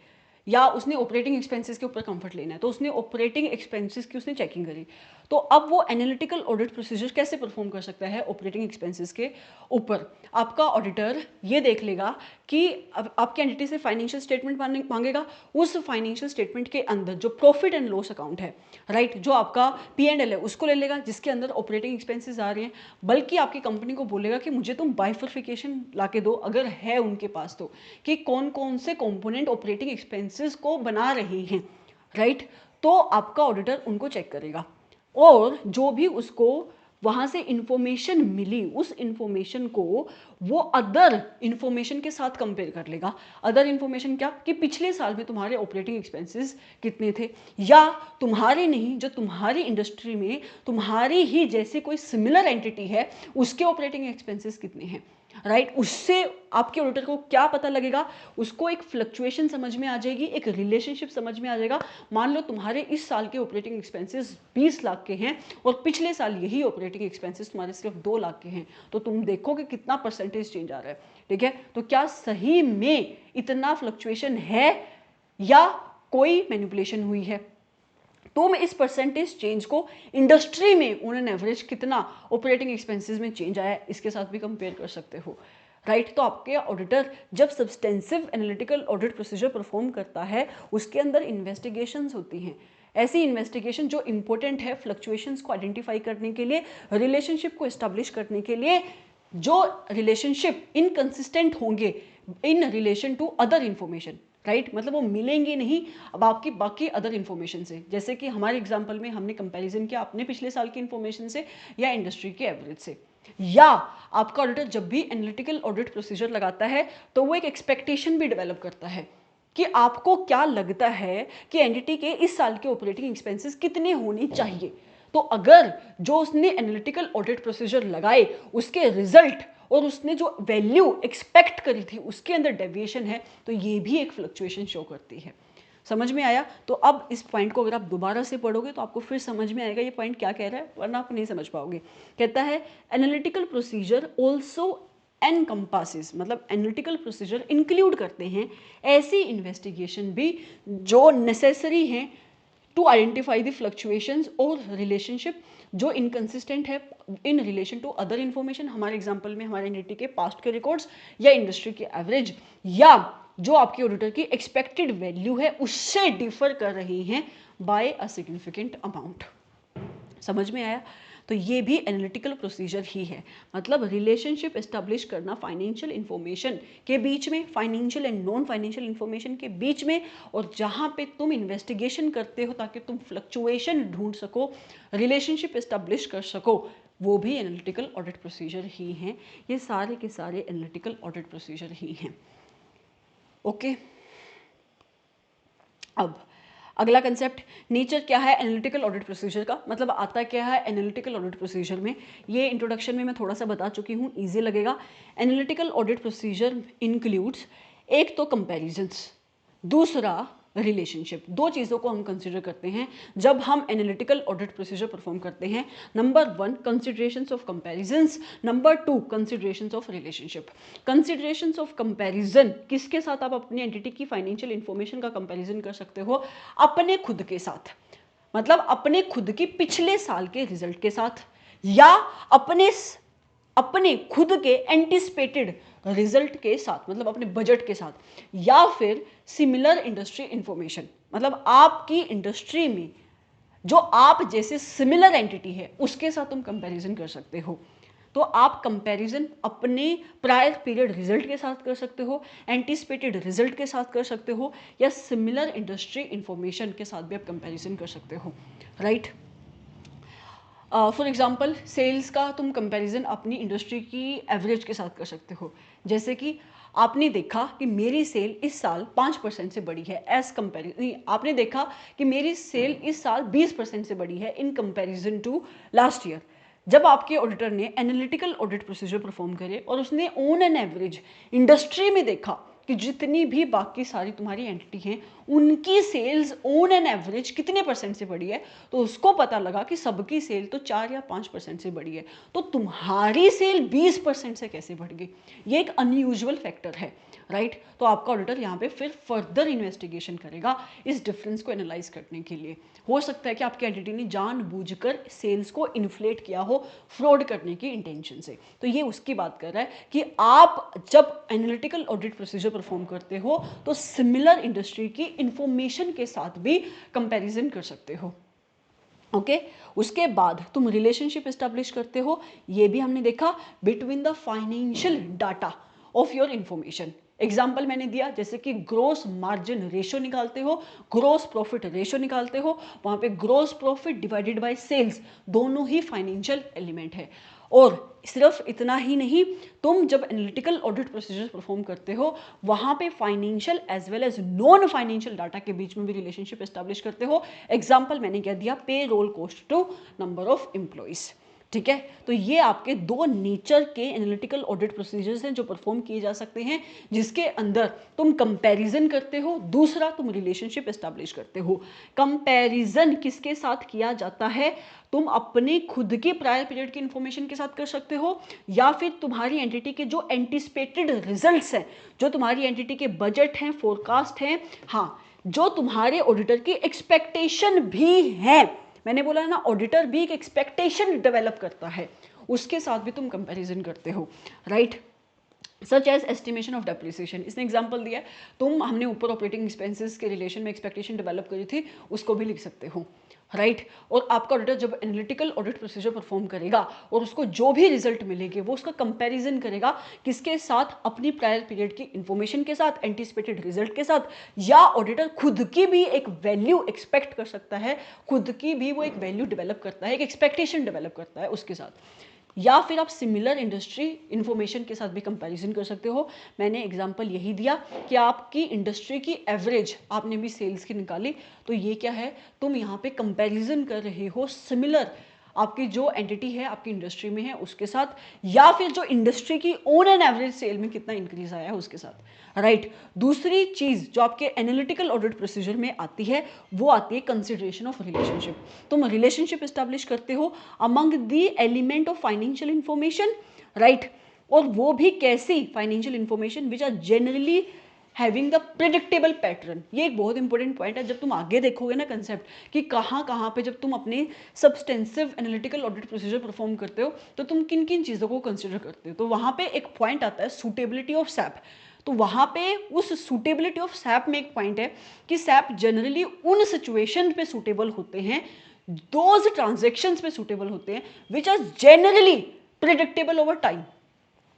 या उसने ऑपरेटिंग एक्सपेंसेस के ऊपर कंफर्ट लेना है तो उसने ऑपरेटिंग एक्सपेंसेस की उसने चेकिंग करी। तो अब वो एनालिटिकल ऑडिट प्रोसीजर कैसे परफॉर्म कर सकता है ऑपरेटिंग एक्सपेंसेस के ऊपर? आपका ऑडिटर ये देख लेगा कि अब आपकी एंटिटी से फाइनेंशियल स्टेटमेंट मांगेगा, उस फाइनेंशियल स्टेटमेंट के अंदर जो प्रॉफिट एंड लॉस अकाउंट है, राइट, जो आपका P&L है उसको ले लेगा जिसके अंदर ऑपरेटिंग एक्सपेंसेस आ रहे हैं, बल्कि आपकी कंपनी को बोलेगा कि मुझे तुम बाइफर्फिकेशन ला के दो, अगर है उनके पास तो, कि कौन कौन से कंपोनेंट ऑपरेटिंग एक्सपेंसेस को बना रहे हैं। राइट, तो आपका ऑडिटर उनको चेक करेगा और जो भी उसको वहां से इंफॉर्मेशन मिली उस इंफॉर्मेशन को वो अदर इंफॉर्मेशन के साथ कंपेयर कर लेगा। अदर इंफॉर्मेशन क्या? कि पिछले साल में तुम्हारे ऑपरेटिंग एक्सपेंसेस कितने थे, या तुम्हारे नहीं, जो तुम्हारी इंडस्ट्री में तुम्हारी ही जैसे कोई सिमिलर एंटिटी है उसके ऑपरेटिंग एक्सपेंसेस कितने हैं। राइट, उससे आपके ऑडिटर को क्या पता लगेगा? उसको एक फ्लक्चुएशन समझ में आ जाएगी, एक रिलेशनशिप समझ में आ जाएगा। मान लो तुम्हारे इस साल के ऑपरेटिंग एक्सपेंसेस 20 लाख के हैं और पिछले साल यही ऑपरेटिंग एक्सपेंसेस तुम्हारे सिर्फ 2 लाख के हैं, तो तुम देखो कि कितना परसेंटेज चेंज आ रहा है। ठीक है, तो क्या सही में इतना फ्लक्चुएशन है या कोई मैनिपुलेशन हुई है? तुम इस परसेंटेज चेंज को इंडस्ट्री में ऑन एन एवरेज कितना ऑपरेटिंग एक्सपेंसेस में चेंज आया है इसके साथ भी कंपेयर कर सकते हो। राइट, तो आपके ऑडिटर जब substantive analytical audit procedure perform करता है उसके अंदर इन्वेस्टिगेशंस होती हैं, ऐसी इन्वेस्टिगेशन जो इंपॉर्टेंट है फ्लक्चुएशंस को आइडेंटिफाई करने के लिए, रिलेशनशिप को एस्टैब्लिश करने के लिए, जो रिलेशनशिप इनकंसिस्टेंट होंगे in relation to other information, right, मतलब वो मिलेंगे नहीं अब आपकी बाकी अदर इंफॉर्मेशन से। जैसे कि हमारे एग्जांपल में हमने कंपैरिजन किया अपने पिछले साल की इंफॉर्मेशन से या इंडस्ट्री के एवरेज से। या आपका ऑडिटर जब भी एनालिटिकल ऑडिट प्रोसीजर लगाता है तो वो एक एक्सपेक्टेशन भी डेवलप करता है कि आपको क्या लगता है कि एंटिटी के इस साल के ऑपरेटिंग एक्सपेंसेस कितने होने चाहिए। तो अगर जो उसने एनालिटिकल ऑडिट प्रोसीजर लगाए उसके रिजल्ट और उसने जो वैल्यू एक्सपेक्ट करी थी उसके अंदर डेविएशन है तो ये भी एक फ्लक्चुएशन शो करती है। समझ में आया? तो अब इस पॉइंट को अगर आप दोबारा से पढ़ोगे तो आपको फिर समझ में आएगा ये पॉइंट क्या कह रहा है, वरना आप नहीं समझ पाओगे। कहता है एनालिटिकल प्रोसीजर ऑल्सो एनकम्पासेस, मतलब एनालिटिकल प्रोसीजर इंक्लूड करते हैं ऐसी इन्वेस्टिगेशन भी जो नेसेसरी हैं टू आइडेंटिफाई द फ्लक्चुएशंस और रिलेशनशिप जो इनकंसिस्टेंट है in relation to other information. हमारे एग्जांपल में हमारे एंटिटी के पास्ट के रिकॉर्ड्स या इंडस्ट्री के एवरेज या जो आपके ऑडिटर की एक्सपेक्टेड वैल्यू है उससे डिफर कर रही हैं बाय अ सिग्निफिकेंट अमाउंट। समझ में आया? तो ये भी एनालिटिकल प्रोसीजर ही है, मतलब रिलेशनशिप एस्टेब्लिश करना फाइनेंशियल इंफॉर्मेशन के बीच में, financial and non financial information के बीच में, और जहां पे तुम इन्वेस्टिगेशन करते हो ताकि तुम फ्लक्चुएशन ढूंढ सको, रिलेशनशिप एस्टेब्लिश कर सको, वो भी एनालिटिकल ऑडिट प्रोसीजर ही हैं। ये सारे के सारे एनालिटिकल ऑडिट प्रोसीजर ही हैं। ओके, अब अगला कंसेप्ट, नेचर क्या है एनालिटिकल ऑडिट प्रोसीजर का, मतलब आता क्या है एनालिटिकल ऑडिट प्रोसीजर में। ये इंट्रोडक्शन में मैं थोड़ा सा बता चुकी हूँ, इजी लगेगा। एनालिटिकल ऑडिट प्रोसीजर इंक्लूड्स, एक तो कंपैरिजंस, दूसरा रिलेशनशिप। दो चीज़ों को हम कंसिडर करते हैं जब हम एनालिटिकल ऑडिट प्रोसीजर परफॉर्म करते हैं। Number 1 considerations of comparisons, number 2 considerations of relationship. Considerations of comparison किसके साथ आप अपनी एंटिटी की फाइनेंशियल इंफॉर्मेशन का कंपैरिजन कर सकते हो? अपने खुद के साथ, मतलब अपने खुद की पिछले साल के रिजल्ट के साथ, या अपने खुद के एंटिसिपेटेड रिजल्ट के साथ, मतलब अपने बजट के साथ, या फिर सिमिलर इंडस्ट्री इंफॉर्मेशन, मतलब आपकी इंडस्ट्री में जो आप जैसे सिमिलर एंटिटी है उसके साथ तुम कंपैरिजन कर सकते हो। तो आप कंपैरिजन अपने प्रायर पीरियड रिजल्ट के साथ कर सकते हो, एंटिसिपेटेड रिजल्ट के साथ कर सकते हो, या सिमिलर इंडस्ट्री इंफॉर्मेशन के साथ भी आप कंपैरिजन कर सकते हो, राइट। फॉर एग्जाम्पल सेल्स का तुम कंपैरिजन अपनी इंडस्ट्री की एवरेज के साथ कर सकते हो। जैसे कि आपने देखा कि मेरी सेल इस साल 5% से बढ़ी है एज कंपेरिजन, आपने देखा कि मेरी सेल इस साल 20% से बढ़ी है in comparison to last year. जब आपके ऑडिटर ने एनालिटिकल ऑडिट प्रोसीजर परफॉर्म करे और उसने ऑन एन एवरेज इंडस्ट्री में देखा कि जितनी भी बाकी सारी तुम्हारी एंटिटी हैं उनकी सेल्स ऑन एन एवरेज कितने परसेंट से बढ़ी है, तो उसको पता लगा कि सबकी सेल तो 4 या 5% से बढ़ी है, तो तुम्हारी सेल 20% से कैसे बढ़ गई? ये एक अनयूजुअल फैक्टर है, राइट। तो आपका ऑडिटर यहाँ पे फिर फर्दर इन्वेस्टिगेशन करेगा इस डिफरेंस को एनालाइज करने के लिए। हो सकता है कि आपकी एंटिटी ने जानबूझकर सेल्स को इन्फ्लेट किया हो फ्रॉड करने की इंटेंशन से। तो ये उसकी बात कर रहा है कि आप जब एनालिटिकल ऑडिट प्रोसीजर परफॉर्म करते हो तो सिमिलर इंडस्ट्री की इंफॉर्मेशन के साथ भी कंपैरिजन कर सकते हो। ओके उसके बाद तुम रिलेशनशिप एस्टैब्लिश करते हो, ये भी हमने देखा, between the financial data of your information. Example मैंने दिया, जैसे कि ग्रोस मार्जिन रेशो निकालते हो, ग्रोस प्रॉफिट रेशो निकालते हो, वहां पे gross profit divided by sales दोनों ही फाइनेंशियल एलिमेंट है। और सिर्फ इतना ही नहीं, तुम जब एनालिटिकल ऑडिट प्रोसीजर परफॉर्म करते हो वहां पे financial as well as non financial data के बीच में भी रिलेशनशिप एस्टैब्लिश करते हो। एग्जाम्पल मैंने क्या दिया, payroll cost to number of employees. ठीक है, तो ये आपके दो नेचर के एनालिटिकल ऑडिट प्रोसीजर्स हैं जो परफॉर्म किए जा सकते हैं, जिसके अंदर तुम कंपैरिजन करते हो, दूसरा तुम रिलेशनशिप एस्टैब्लिश करते हो। कंपैरिजन किसके साथ किया जाता है? तुम अपने खुद के प्रायर पीरियड की इंफॉर्मेशन के साथ कर सकते हो, या फिर तुम्हारी एंटिटी के जो एंटिसिपेटेड रिजल्ट्स हैं, जो तुम्हारी एंटिटी के बजट हैं, फोरकास्ट हैं, हाँ, जो तुम्हारे ऑडिटर की एक्सपेक्टेशन भी है। मैंने बोला ना, ऑडिटर भी एक एक्सपेक्टेशन डेवलप करता है, उसके साथ भी तुम कंपैरिजन करते हो, right. Such as estimation of depreciation. इसने एग्जाम्पल दिया है, हमने ऊपर ऑपरेटिंग एक्सपेंसेस के रिलेशन में एक्सपेक्टेशन डेवलप करी थी, उसको भी लिख सकते हो, राइट। और आपका ऑडिटर जब एनालिटिकल ऑडिट प्रोसीजर परफॉर्म करेगा और उसको जो भी रिजल्ट मिलेंगे वो उसका कंपैरिजन करेगा किसके साथ, अपनी प्रायर पीरियड की इंफॉर्मेशन के साथ, एंटिसिपेटेड रिजल्ट के साथ, या ऑडिटर खुद की भी एक वैल्यू एक्सपेक्ट कर सकता है, खुद की भी वो एक वैल्यू डेवलप करता है, एक एक्सपेक्टेशन डेवलप करता है उसके साथ, या फिर आप सिमिलर इंडस्ट्री इंफॉर्मेशन के साथ भी कंपैरिजन कर सकते हो। मैंने एग्जांपल यही दिया कि आपकी इंडस्ट्री की एवरेज आपने भी सेल्स की निकाली, तो ये क्या है, तुम यहाँ पे कंपैरिजन कर रहे हो सिमिलर आपकी जो एंटिटी है आपकी इंडस्ट्री में है उसके साथ, या फिर जो इंडस्ट्री की ऑन एन एवरेज सेल में कितना इंक्रीज आया है उसके साथ, राइट। दूसरी चीज जो आपके एनालिटिकल ऑडिट प्रोसीजर में आती है वो आती है कंसिडरेशन ऑफ रिलेशनशिप। तुम रिलेशनशिप एस्टैब्लिश करते हो among the element of financial information, right. और वो भी कैसी financial information which are generally having the predictable pattern. ये एक बहुत इंपॉर्टेंट पॉइंट है, जब तुम आगे देखोगे ना कंसेप्ट कि कहाँ कहाँ पे जब तुम अपने substantive analytical audit procedure perform करते हो तो तुम किन किन चीज़ों को कंसिडर करते हो। तो वहाँ पे एक पॉइंट आता है सूटेबिलिटी ऑफ सैप। तो वहाँ पे उस सूटेबिलिटी ऑफ सैप में एक पॉइंट है कि सैप जनरली उन सिचुएशन पे सूटेबल होते हैं, दोज ट्रांजेक्शन्स पे सूटेबल होते हैं which are generally predictable over time.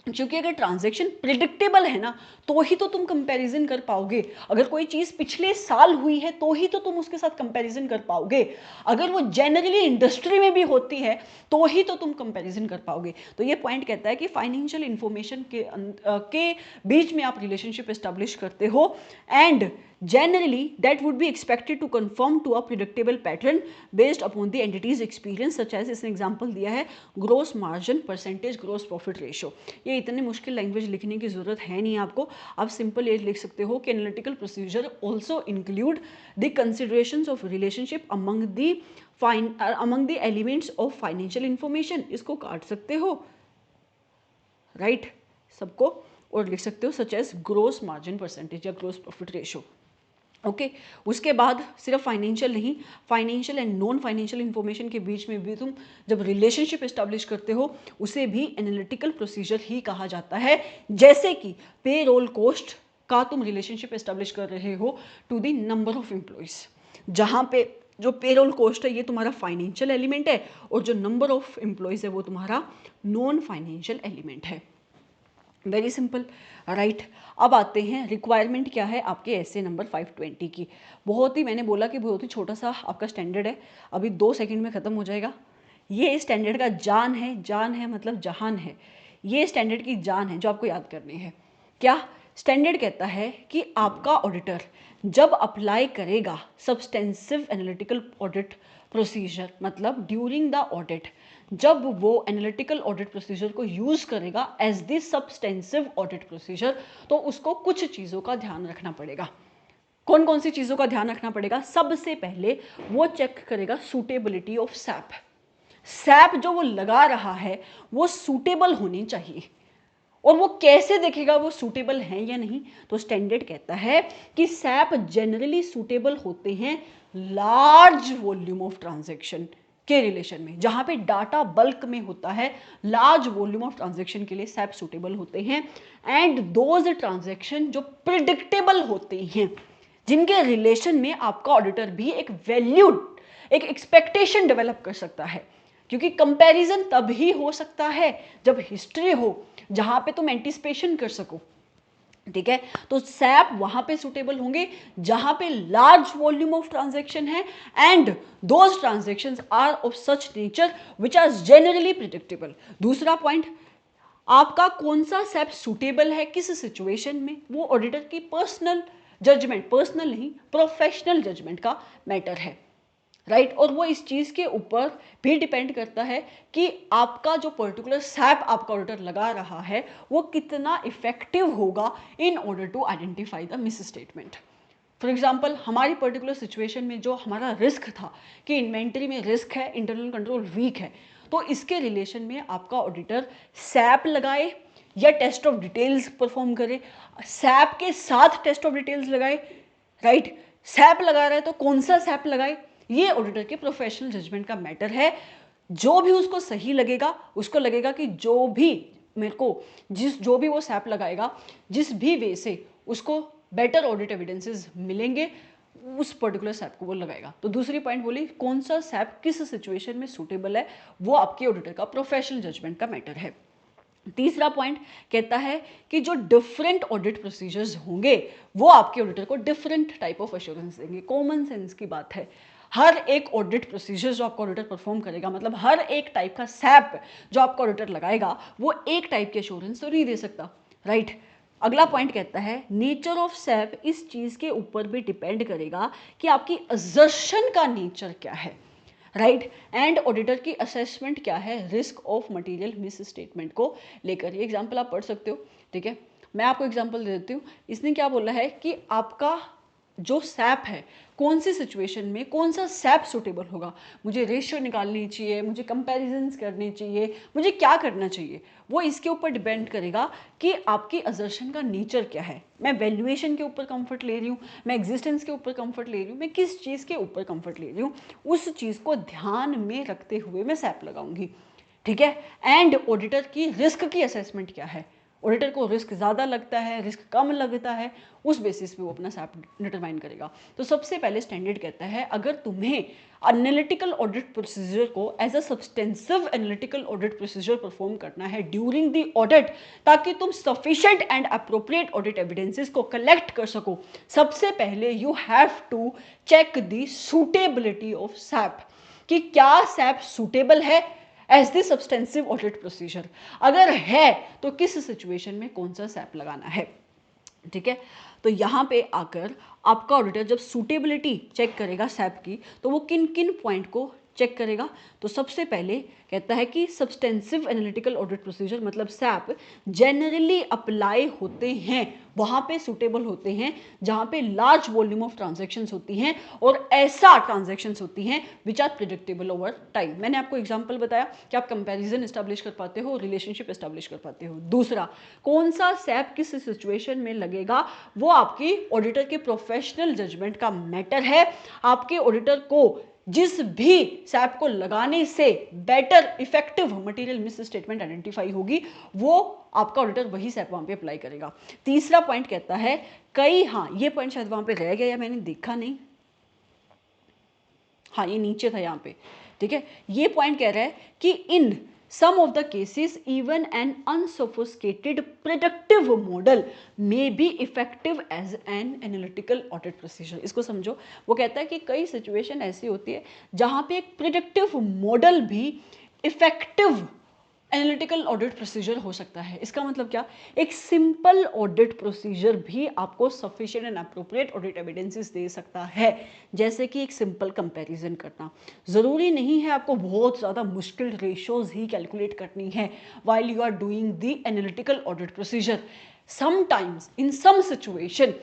क्योंकि अगर ट्रांजैक्शन प्रिडिक्टेबल है ना तो ही तो तुम कंपैरिजन कर पाओगे। अगर कोई चीज़ पिछले साल हुई है तो ही तो तुम उसके साथ कंपैरिजन कर पाओगे। अगर वो जनरली इंडस्ट्री में भी होती है तो ही तो तुम कंपैरिजन कर पाओगे। तो ये पॉइंट कहता है कि फाइनेंशियल इंफॉर्मेशन के बीच में आप रिलेशनशिप एस्टैब्लिश करते हो and generally that would be expected to conform to a predictable pattern based upon the entity's experience such as इसने एग्जांपल दिया है gross margin percentage, gross profit ratio. ये इतनी मुश्किल लैंग्वेज लिखने की जरूरत है नहीं आपको, आप सिंपल ये लिख सकते हो कि analytical procedure also include the considerations of relationship among the elements of financial information. इसको काट सकते हो, राइट, सबको, और लिख सकते हो such as gross margin percentage या ग्रोस प्रॉफिट रेशियो। ओके उसके बाद सिर्फ फाइनेंशियल नहीं, financial and non financial information के बीच में भी तुम जब रिलेशनशिप एस्टैब्लिश करते हो उसे भी एनालिटिकल प्रोसीजर ही कहा जाता है। जैसे कि पे रोल कॉस्ट का तुम रिलेशनशिप एस्टैब्लिश कर रहे हो to the number of employees, जहाँ पे जो पेरोल कॉस्ट है ये तुम्हारा फाइनेंशियल एलिमेंट है और जो नंबर ऑफ एम्प्लॉयज है वो तुम्हारा नॉन फाइनेंशियल एलिमेंट है। Very simple, right. अब आते हैं रिक्वायरमेंट क्या है आपके एसे नंबर 520 की। बहुत ही, मैंने बोला कि बहुत ही छोटा सा आपका स्टैंडर्ड है, अभी 2 सेकंड में ख़त्म हो जाएगा। ये स्टैंडर्ड का जान है, जान है मतलब जहान है, ये स्टैंडर्ड की जान है जो आपको याद करनी है। क्या स्टैंडर्ड कहता है कि आपका ऑडिटर जब अप्लाई करेगा सब्सटेंसिव एनालिटिकल ऑडिट प्रोसीजर, मतलब ड्यूरिंग द ऑडिट, जब वो एनालिटिकल ऑडिट प्रोसीजर को यूज करेगा as the substantive audit procedure, तो उसको कुछ चीज़ों का ध्यान रखना पड़ेगा। कौन कौन सी चीज़ों का ध्यान रखना पड़ेगा? सबसे पहले वो चेक करेगा सूटेबिलिटी ऑफ सैप। सैप जो वो लगा रहा है वो सूटेबल होनी चाहिए। और वो कैसे देखेगा वो सूटेबल है या नहीं? तो स्टैंडर्ड कहता है कि सैप जनरली सूटेबल होते हैं लार्ज वॉल्यूम ऑफ ट्रांजैक्शन के रिलेशन में, जहां पे डाटा बल्क में होता है, लार्ज वॉल्यूम ऑफ ट्रांजैक्शन के लिए सैप सूटेबल होते हैं। एंड दोज ट्रांजैक्शन जो प्रिडिक्टेबल होते हैं, जिनके रिलेशन में आपका ऑडिटर भी एक वैल्यू, एक एक्सपेक्टेशन डेवलप कर सकता है। क्योंकि कंपैरिजन तब ही हो सकता है जब हिस्ट्री हो, जहां पे तुम एंटिसिपेशन कर सको, ठीक है। तो सैप वहां पे सुटेबल होंगे जहां पे लार्ज वॉल्यूम ऑफ ट्रांजैक्शन है and those transactions are of such nature which are generally predictable. दूसरा पॉइंट, आपका कौन सा सैप सुटेबल है किस सिचुएशन में, वो ऑडिटर की पर्सनल जजमेंट, पर्सनल नहीं प्रोफेशनल जजमेंट का मैटर है, राइट। और वो इस चीज़ के ऊपर भी डिपेंड करता है कि आपका जो पर्टिकुलर सैप आपका ऑडिटर लगा रहा है वो कितना इफेक्टिव होगा in order to identify the misstatement. For example, हमारी पर्टिकुलर सिचुएशन में जो हमारा रिस्क था कि इन्वेंट्री में रिस्क है, इंटरनल कंट्रोल वीक है, तो इसके रिलेशन में आपका ऑडिटर सैप लगाए या टेस्ट ऑफ डिटेल्स परफॉर्म करे, सैप के साथ टेस्ट ऑफ डिटेल्स लगाए, राइट। सैप लगा रहा है तो कौन सा सैप लगाए, ये ऑडिटर के प्रोफेशनल जजमेंट का मैटर है। जो भी उसको सही लगेगा, उसको लगेगा कि जो भी मेरे को जो भी वो सैप लगाएगा, जिस भी वे से उसको बेटर ऑडिट एविडेंसेस मिलेंगे, उस पर्टिकुलर सैप को वो लगाएगा। तो दूसरी पॉइंट बोली कौन सा सैप किस सिचुएशन में सूटेबल है, वो आपके ऑडिटर का प्रोफेशनल जजमेंट का मैटर है। तीसरा पॉइंट कहता है कि जो डिफरेंट ऑडिट प्रोसीजर्स होंगे वो आपके ऑडिटर को डिफरेंट टाइप ऑफ एश्योरेंस देंगे। कॉमन सेंस की बात है, हर एक ऑडिट प्रोसीजर जो आपका ऑडिटर परफॉर्म करेगा, मतलब हर एक टाइप का सैप जो आपका ऑडिटर लगाएगा, वो एक टाइप की एश्योरेंस तो नहीं दे सकता, राइट। अगला पॉइंट कहता है नेचर ऑफ सैप इस चीज के ऊपर भी डिपेंड करेगा कि आपकी असर्शन का नेचर क्या है, राइट। एंड ऑडिटर की असेसमेंट क्या है risk of material miss statement को लेकर। ये एग्जांपल आप पढ़ सकते हो, ठीक है। मैं आपको एग्जांपल दे देती हूँ। इसने क्या बोला है कि आपका जो सैप है, कौन सी सिचुएशन में कौन सा सैप सुटेबल होगा, मुझे रेशियो निकालनी चाहिए, मुझे कंपैरिजंस करनी चाहिए, मुझे क्या करना चाहिए, वो इसके ऊपर डिपेंड करेगा कि आपकी असर्शन का नेचर क्या है। मैं वैल्यूएशन के ऊपर कंफर्ट ले रही हूँ, मैं एग्जिस्टेंस के ऊपर कंफर्ट ले रही हूँ, मैं किस चीज़ के ऊपर कंफर्ट ले रही हूँ, उस चीज़ को ध्यान में रखते हुए मैं सैप लगाऊंगी, ठीक है। एंड ऑडिटर की रिस्क की असेसमेंट क्या है, ऑडिटर को रिस्क ज़्यादा लगता है, रिस्क कम लगता है, उस बेसिस पे वो अपना सैप डिटरमाइन करेगा। तो सबसे पहले स्टैंडर्ड कहता है अगर तुम्हें एनालिटिकल ऑडिट प्रोसीजर को as a substantive analytical audit procedure perform करना है ड्यूरिंग द ऑडिट, ताकि तुम sufficient and appropriate audit evidences को कलेक्ट कर सको, सबसे पहले you have to check the suitability of SAP, कि क्या सैप सूटेबल है as the substantive audit procedure. अगर है तो किस सिचुएशन में कौन सा सैप लगाना है, ठीक है। तो यहाँ पे आकर आपका ऑडिटर जब सूटेबिलिटी चेक करेगा सैप की, तो वो किन किन पॉइंट को चेक करेगा। तो सबसे पहले कहता है कि सब्सटेंसिव एनालिटिकल ऑडिट प्रोसीजर मतलब सैप जनरली अप्लाई होते हैं वहाँ पे सूटेबल होते हैं जहाँ पे लार्ज वॉल्यूम ऑफ ट्रांजैक्शंस होती हैं और ऐसा ट्रांजैक्शंस होती हैं which are predictable over time. मैंने आपको एग्जांपल बताया कि आप कंपैरिजन एस्टैब्लिश कर पाते हो, रिलेशनशिप एस्टैब्लिश कर पाते हो। दूसरा, कौन सा सैप किस सिचुएशन में लगेगा वो आपकी ऑडिटर के प्रोफेशनल जजमेंट का मैटर है। आपके ऑडिटर को जिस भी सैप को लगाने से better effective material miss statement identify होगी, वो आपका ऑडिटर वही सैप वहां पे अप्लाई करेगा। तीसरा पॉइंट कहता है हाँ ये पॉइंट शायद वहां पे रह गया या मैंने देखा नहीं, हाँ ये नीचे था यहाँ पे, ठीक है। ये पॉइंट कह रहा है कि इन some of the cases even an unsophisticated predictive model may be effective as an analytical audit procedure। इसको समझो, वो कहता है कि कई सिचुएशन ऐसी होती है जहां पे एक प्रिडिक्टिव मॉडल भी इफेक्टिव एनालिटिकल ऑडिट प्रोसीजर हो सकता है। इसका मतलब क्या, एक सिंपल ऑडिट प्रोसीजर भी आपको sufficient and appropriate audit evidences दे सकता है, जैसे कि एक सिंपल कंपैरिजन करना। ज़रूरी नहीं है आपको बहुत ज़्यादा मुश्किल रेशियोज ही कैलकुलेट करनी है while you are doing the analytical audit procedure. Sometimes in some situation,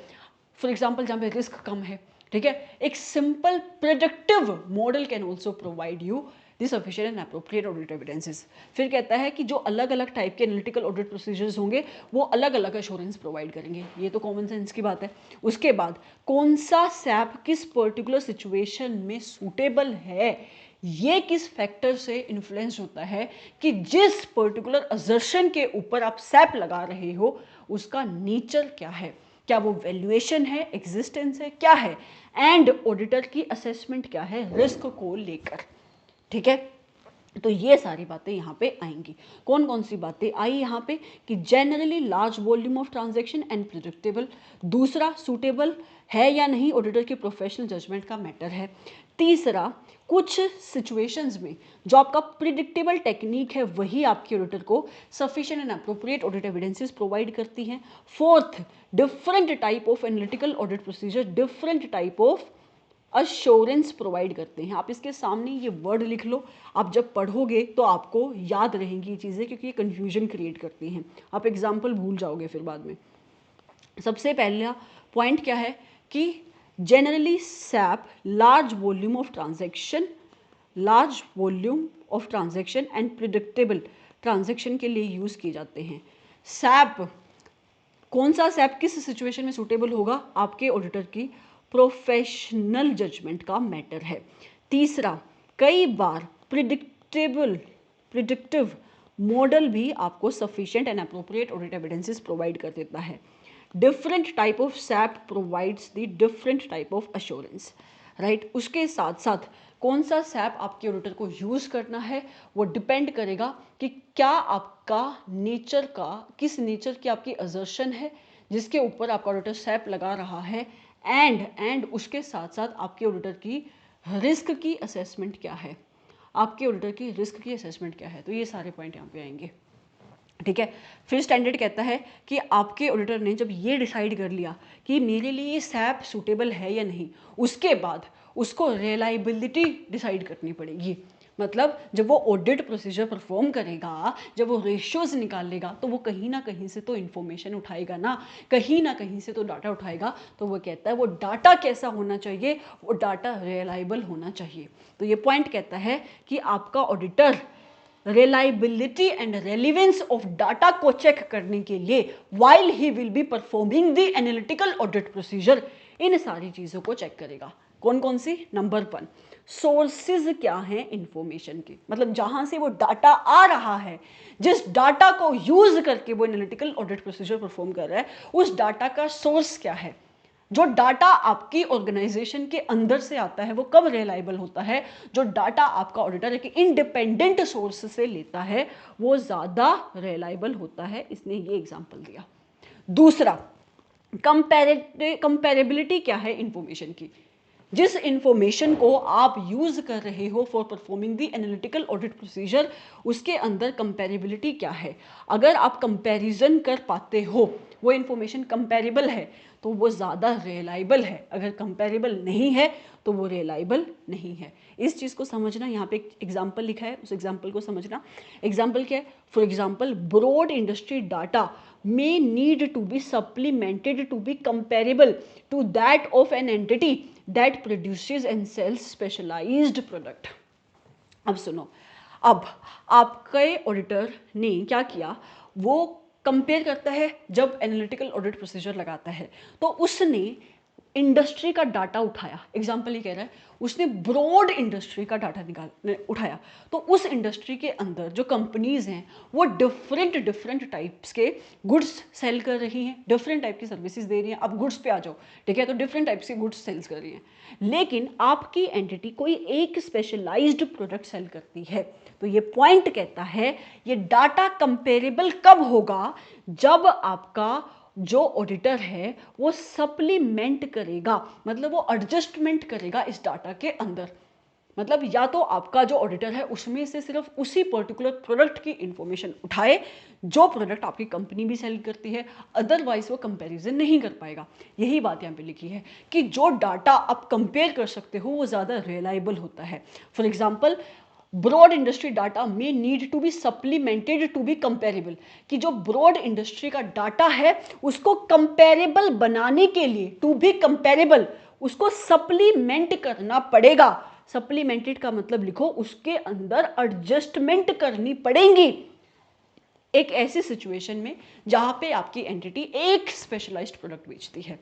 for example जहाँ पे रिस्क कम है, ठीक है, एक simple predictive model can also provide you the sufficient and appropriate audit evidences. फिर कहता है कि जो अलग अलग टाइप के एनालिटिकल ऑडिट प्रोसीजर्स होंगे वो अलग अलग एश्योरेंस प्रोवाइड करेंगे, ये तो कॉमन सेंस की बात है। उसके बाद कौन सा सैप किस पर्टिकुलर सिचुएशन में सूटेबल है, ये किस फैक्टर से इन्फ्लुएंस होता है कि जिस पर्टिकुलर असर्शन के ऊपर आप सैप लगा रहे हो उसका नेचर क्या है, क्या वो वैल्यूएशन है, एग्जिस्टेंस है, क्या है, एंड ऑडिटर की असेसमेंट क्या है रिस्क को लेकर, ठीक है। तो ये सारी बातें यहाँ पे आएंगी। कौन कौन सी बातें आई यहाँ पे कि generally large volume of transaction and predictable. दूसरा, सूटेबल है या नहीं ऑडिटर के प्रोफेशनल जजमेंट का मैटर है। तीसरा, कुछ सिचुएशंस में जो आपका प्रिडिक्टेबल टेक्निक है वही आपके ऑडिटर को sufficient and appropriate audit evidences provide करती हैं। Fourth, different type of analytical audit procedure different type of assurance provide करते हैं। आप इसके सामने ये वर्ड लिख लो, आप जब पढ़ोगे तो आपको याद रहेंगी ये चीज़ें, क्योंकि ये कन्फ्यूजन क्रिएट करती हैं, आप एग्जाम्पल भूल जाओगे फिर बाद में। सबसे पहला पॉइंट क्या है कि generally SAP large volume of transaction and predictable transaction के लिए यूज़ किए जाते हैं। सैप, कौन सा सैप किस सिचुएशन में सूटेबल होगा, आपके ऑडिटर की प्रोफेशनल जजमेंट का मैटर है। तीसरा, कई बार प्रिडिक्टिव मॉडल भी आपको sufficient and appropriate audit evidences provide कर देता है। Different type of SAP provides the different type of assurance, right. उसके साथ साथ कौन सा सैप आपके ऑडिटर को यूज करना है वो डिपेंड करेगा कि क्या आपका नेचर का, किस नेचर की आपकी असर्शन है जिसके ऊपर आपका ऑडिटर सैप लगा रहा है, एंड उसके साथ साथ आपके ऑडिटर की रिस्क की असेसमेंट क्या है, आपके ऑडिटर की रिस्क की असेसमेंट क्या है। तो ये सारे पॉइंट यहाँ पे आएंगे, ठीक है। फिर स्टैंडर्ड कहता है कि आपके ऑडिटर ने जब ये डिसाइड कर लिया कि मेरे लिए ये सैप सूटेबल है या नहीं, उसके बाद उसको रिलायबिलिटी डिसाइड करनी पड़ेगी। मतलब जब वो ऑडिट प्रोसीजर परफॉर्म करेगा, जब वो रेशियोज निकालेगा, तो वो कहीं ना कहीं से तो इन्फॉर्मेशन उठाएगा ना, कहीं ना कहीं से तो डाटा उठाएगा। तो वो कहता है वो डाटा कैसा होना चाहिए, वो डाटा रिलायबल होना चाहिए। तो ये पॉइंट कहता है कि आपका auditor reliability and relevance of data को चेक करने के लिए while he will be performing the analytical audit procedure, इन सारी चीजों को चेक करेगा। कौन कौन सी? नंबर 1, सोर्सेज क्या हैं इंफॉर्मेशन के, मतलब जहां से वो डाटा आ रहा है, जिस डाटा को यूज करके वो एनालिटिकल ऑडिट प्रोसीजर परफॉर्म कर रहा है, उस डाटा का सोर्स क्या है। जो डाटा आपकी ऑर्गेनाइजेशन के अंदर से आता है वो कब रिलायबल होता है? जो डाटा आपका ऑडिटर एक इंडिपेंडेंट सोर्स से लेता है वो ज्यादा रिलायबल होता है। इसने ये एग्जांपल दिया। दूसरा, कंपेरेबिलिटी क्या है इंफॉर्मेशन की, जिस इंफॉर्मेशन को आप यूज कर रहे हो for performing the analytical audit procedure, उसके अंदर कंपेरेबिलिटी क्या है। अगर आप कंपैरिजन कर पाते हो, वो इंफॉर्मेशन कंपेरेबल है, तो वो ज़्यादा रिलायबल है। अगर कंपेरेबल नहीं है तो वो रिलायबल नहीं है। इस चीज़ को समझना, यहाँ पे एक एग्जाम्पल लिखा है, उस एग्जाम्पल को समझना। एग्जाम्पल क्या है? For example, broad industry data may need to be supplemented to be comparable to that of an entity that produces and sells specialized product। अब सुनो, अब आपके ऑडिटर ने क्या किया, वो कंपेयर करता है। जब एनालिटिकल ऑडिट प्रोसीजर लगाता है तो उसने इंडस्ट्री का डाटा उठाया। एग्जाम्पल ये कह रहा है, उसने ब्रॉड इंडस्ट्री का डाटा उठाया। तो उस इंडस्ट्री के अंदर जो कंपनीज हैं वो डिफरेंट टाइप्स के गुड्स सेल कर रही हैं, डिफरेंट टाइप की सर्विसेज दे रही हैं। अब गुड्स पे आ जाओ, ठीक है, तो डिफरेंट टाइप्स के गुड्स सेल्स कर रही हैं, लेकिन आपकी एंटिटी कोई एक स्पेशलाइज्ड प्रोडक्ट सेल करती है। तो ये पॉइंट कहता है ये डाटा कंपेरेबल कब होगा, जब आपका जो ऑडिटर है वो सप्लीमेंट करेगा, मतलब वो एडजस्टमेंट करेगा इस डाटा के अंदर। मतलब या तो आपका जो ऑडिटर है उसमें से सिर्फ उसी पर्टिकुलर प्रोडक्ट की इंफॉर्मेशन उठाए जो प्रोडक्ट आपकी कंपनी भी सेल करती है, अदरवाइज वो कंपैरिजन नहीं कर पाएगा। यही बात यहाँ पे लिखी है कि जो डाटा आप कंपेयर कर सकते हो वो ज़्यादा रिलायबल होता है। For example, broad industry data में need to be supplemented to be comparable, कि जो ब्रॉड इंडस्ट्री का डाटा है उसको कंपेरेबल बनाने के लिए, टू बी कंपेरेबल, उसको सप्लीमेंट करना पड़ेगा। सप्लीमेंटेड का मतलब लिखो, उसके अंदर एडजस्टमेंट करनी पड़ेगी एक ऐसी सिचुएशन में जहां पे आपकी एंटिटी एक स्पेशलाइज्ड प्रोडक्ट बेचती है।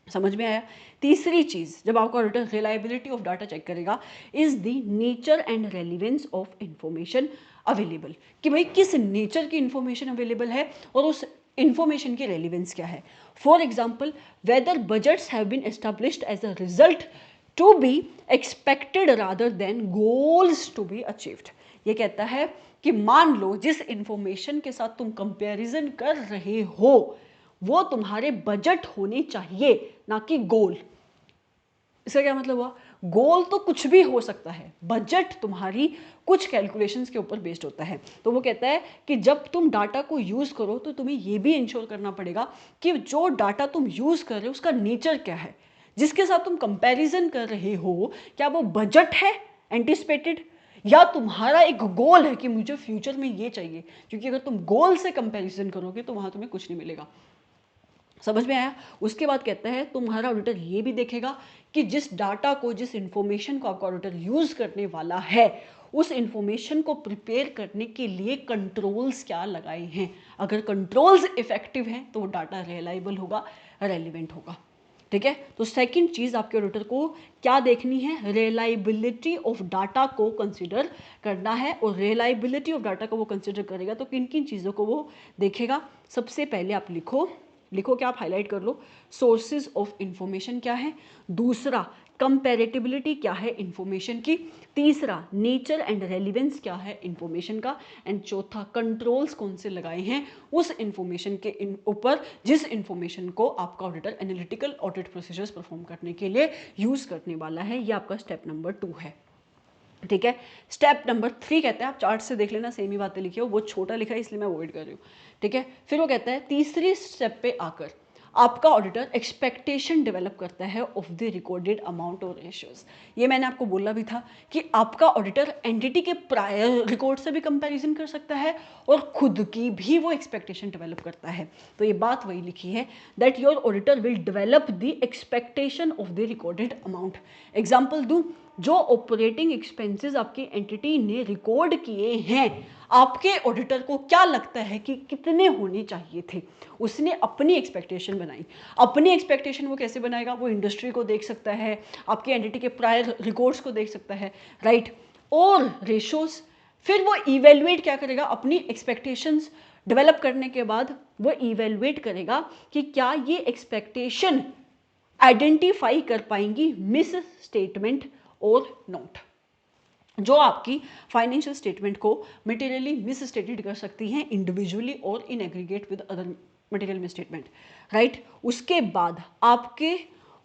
समझ में आया? तीसरी चीज जब आपका auditor reliability of data check करेगा is the nature and relevance of information available, कि भाई किस नेचर की इंफॉर्मेशन अवेलेबल है और उस इंफॉर्मेशन की रेलिवेंस क्या है। For example, whether budgets have been established as a result to be expected rather than goals to be achieved. ये कहता है कि मान लो जिस इंफॉर्मेशन के साथ तुम कंपैरिजन कर रहे हो वो तुम्हारे बजट होने चाहिए, ना कि गोल। इसका क्या मतलब हुआ? गोल तो कुछ भी हो सकता है, बजट तुम्हारी कुछ कैलकुलेशंस के ऊपर बेस्ड होता है। तो वो कहता है कि जब तुम डाटा को यूज करो तो तुम्हें ये भी इंश्योर करना पड़ेगा कि जो डाटा तुम यूज कर रहे हो उसका नेचर क्या है, जिसके साथ तुम कंपैरिजन कर रहे हो, क्या वो बजट है एंटिसिपेटेड, या तुम्हारा एक गोल है कि मुझे फ्यूचर में ये चाहिए। क्योंकि अगर तुम गोल से कंपैरिजन करोगे तो वहां तुम्हें कुछ नहीं मिलेगा। समझ में आया? उसके बाद कहता है तुम्हारा ऑडिटर ये भी देखेगा कि जिस डाटा को, जिस इंफॉर्मेशन को आपका ऑडिटर यूज करने वाला है, उस इंफॉर्मेशन को प्रिपेयर करने के लिए कंट्रोल्स क्या लगाए हैं। अगर कंट्रोल्स इफेक्टिव हैं तो वो डाटा रिलायबल होगा, रेलिवेंट होगा। ठीक है। तो सेकंड चीज आपके ऑडिटर को क्या देखनी है, रिलायबिलिटी ऑफ डाटा को कंसीडर करना है। और रिलायबिलिटी ऑफ डाटा को वो कंसीडर करेगा तो किन किन चीज़ों को वो देखेगा। सबसे पहले आप लिखो क्या, आप हाईलाइट कर लो, सोर्सेज ऑफ इंफॉर्मेशन क्या है, दूसरा कंपैरेटिबिलिटी क्या है इंफॉर्मेशन की, तीसरा नेचर एंड रेलिवेंस क्या है इंफॉर्मेशन का, एंड चौथा कंट्रोल्स कौन से लगाए हैं उस इंफॉर्मेशन के ऊपर जिस इंफॉर्मेशन को आपका auditor analytical audit procedures perform करने के लिए यूज करने वाला है। ये आपका स्टेप नंबर 2 है। ठीक है। स्टेप नंबर 3 कहता है, आप चार्ट से देख लेना, सेम ही बातें लिखी हो, वो छोटा लिखा है इसलिए मैं अवॉइड कर रही हूँ। ठीक है। फिर वो कहता है तीसरी स्टेप पे आकर आपका ऑडिटर एक्सपेक्टेशन डेवलप करता है ऑफ द रिकॉर्डेड अमाउंट और रेशियोज। ये मैंने आपको बोला भी था कि आपका ऑडिटर एंटिटी के प्रायर रिकॉर्ड से भी कंपैरिजन कर सकता है और खुद की भी वो एक्सपेक्टेशन डेवलप करता है। तो ये बात वही लिखी है that your auditor will develop the expectation of the recorded amount. Example दूं, जो ऑपरेटिंग एक्सपेंसेस आपकी एंटिटी ने रिकॉर्ड किए हैं, आपके ऑडिटर को क्या लगता है कि कितने होने चाहिए थे, उसने अपनी एक्सपेक्टेशन बनाई। अपनी एक्सपेक्टेशन वो कैसे बनाएगा, वो इंडस्ट्री को देख सकता है, आपकी एंटिटी के प्रायर रिकॉर्ड्स को देख सकता है, राइट, और रेशोज। फिर वो इवेल्युएट क्या करेगा, अपनी एक्सपेक्टेशंस डेवलप करने के बाद वो इवेल्युएट करेगा कि क्या ये एक्सपेक्टेशन आइडेंटिफाई कर पाएंगी मिस स्टेटमेंट और नोट, जो आपकी फाइनेंशियल स्टेटमेंट को मटेरियली मिस स्टेटेड कर सकती हैं इंडिविजुअली और in aggregate with other material miss statement, right. उसके बाद आपके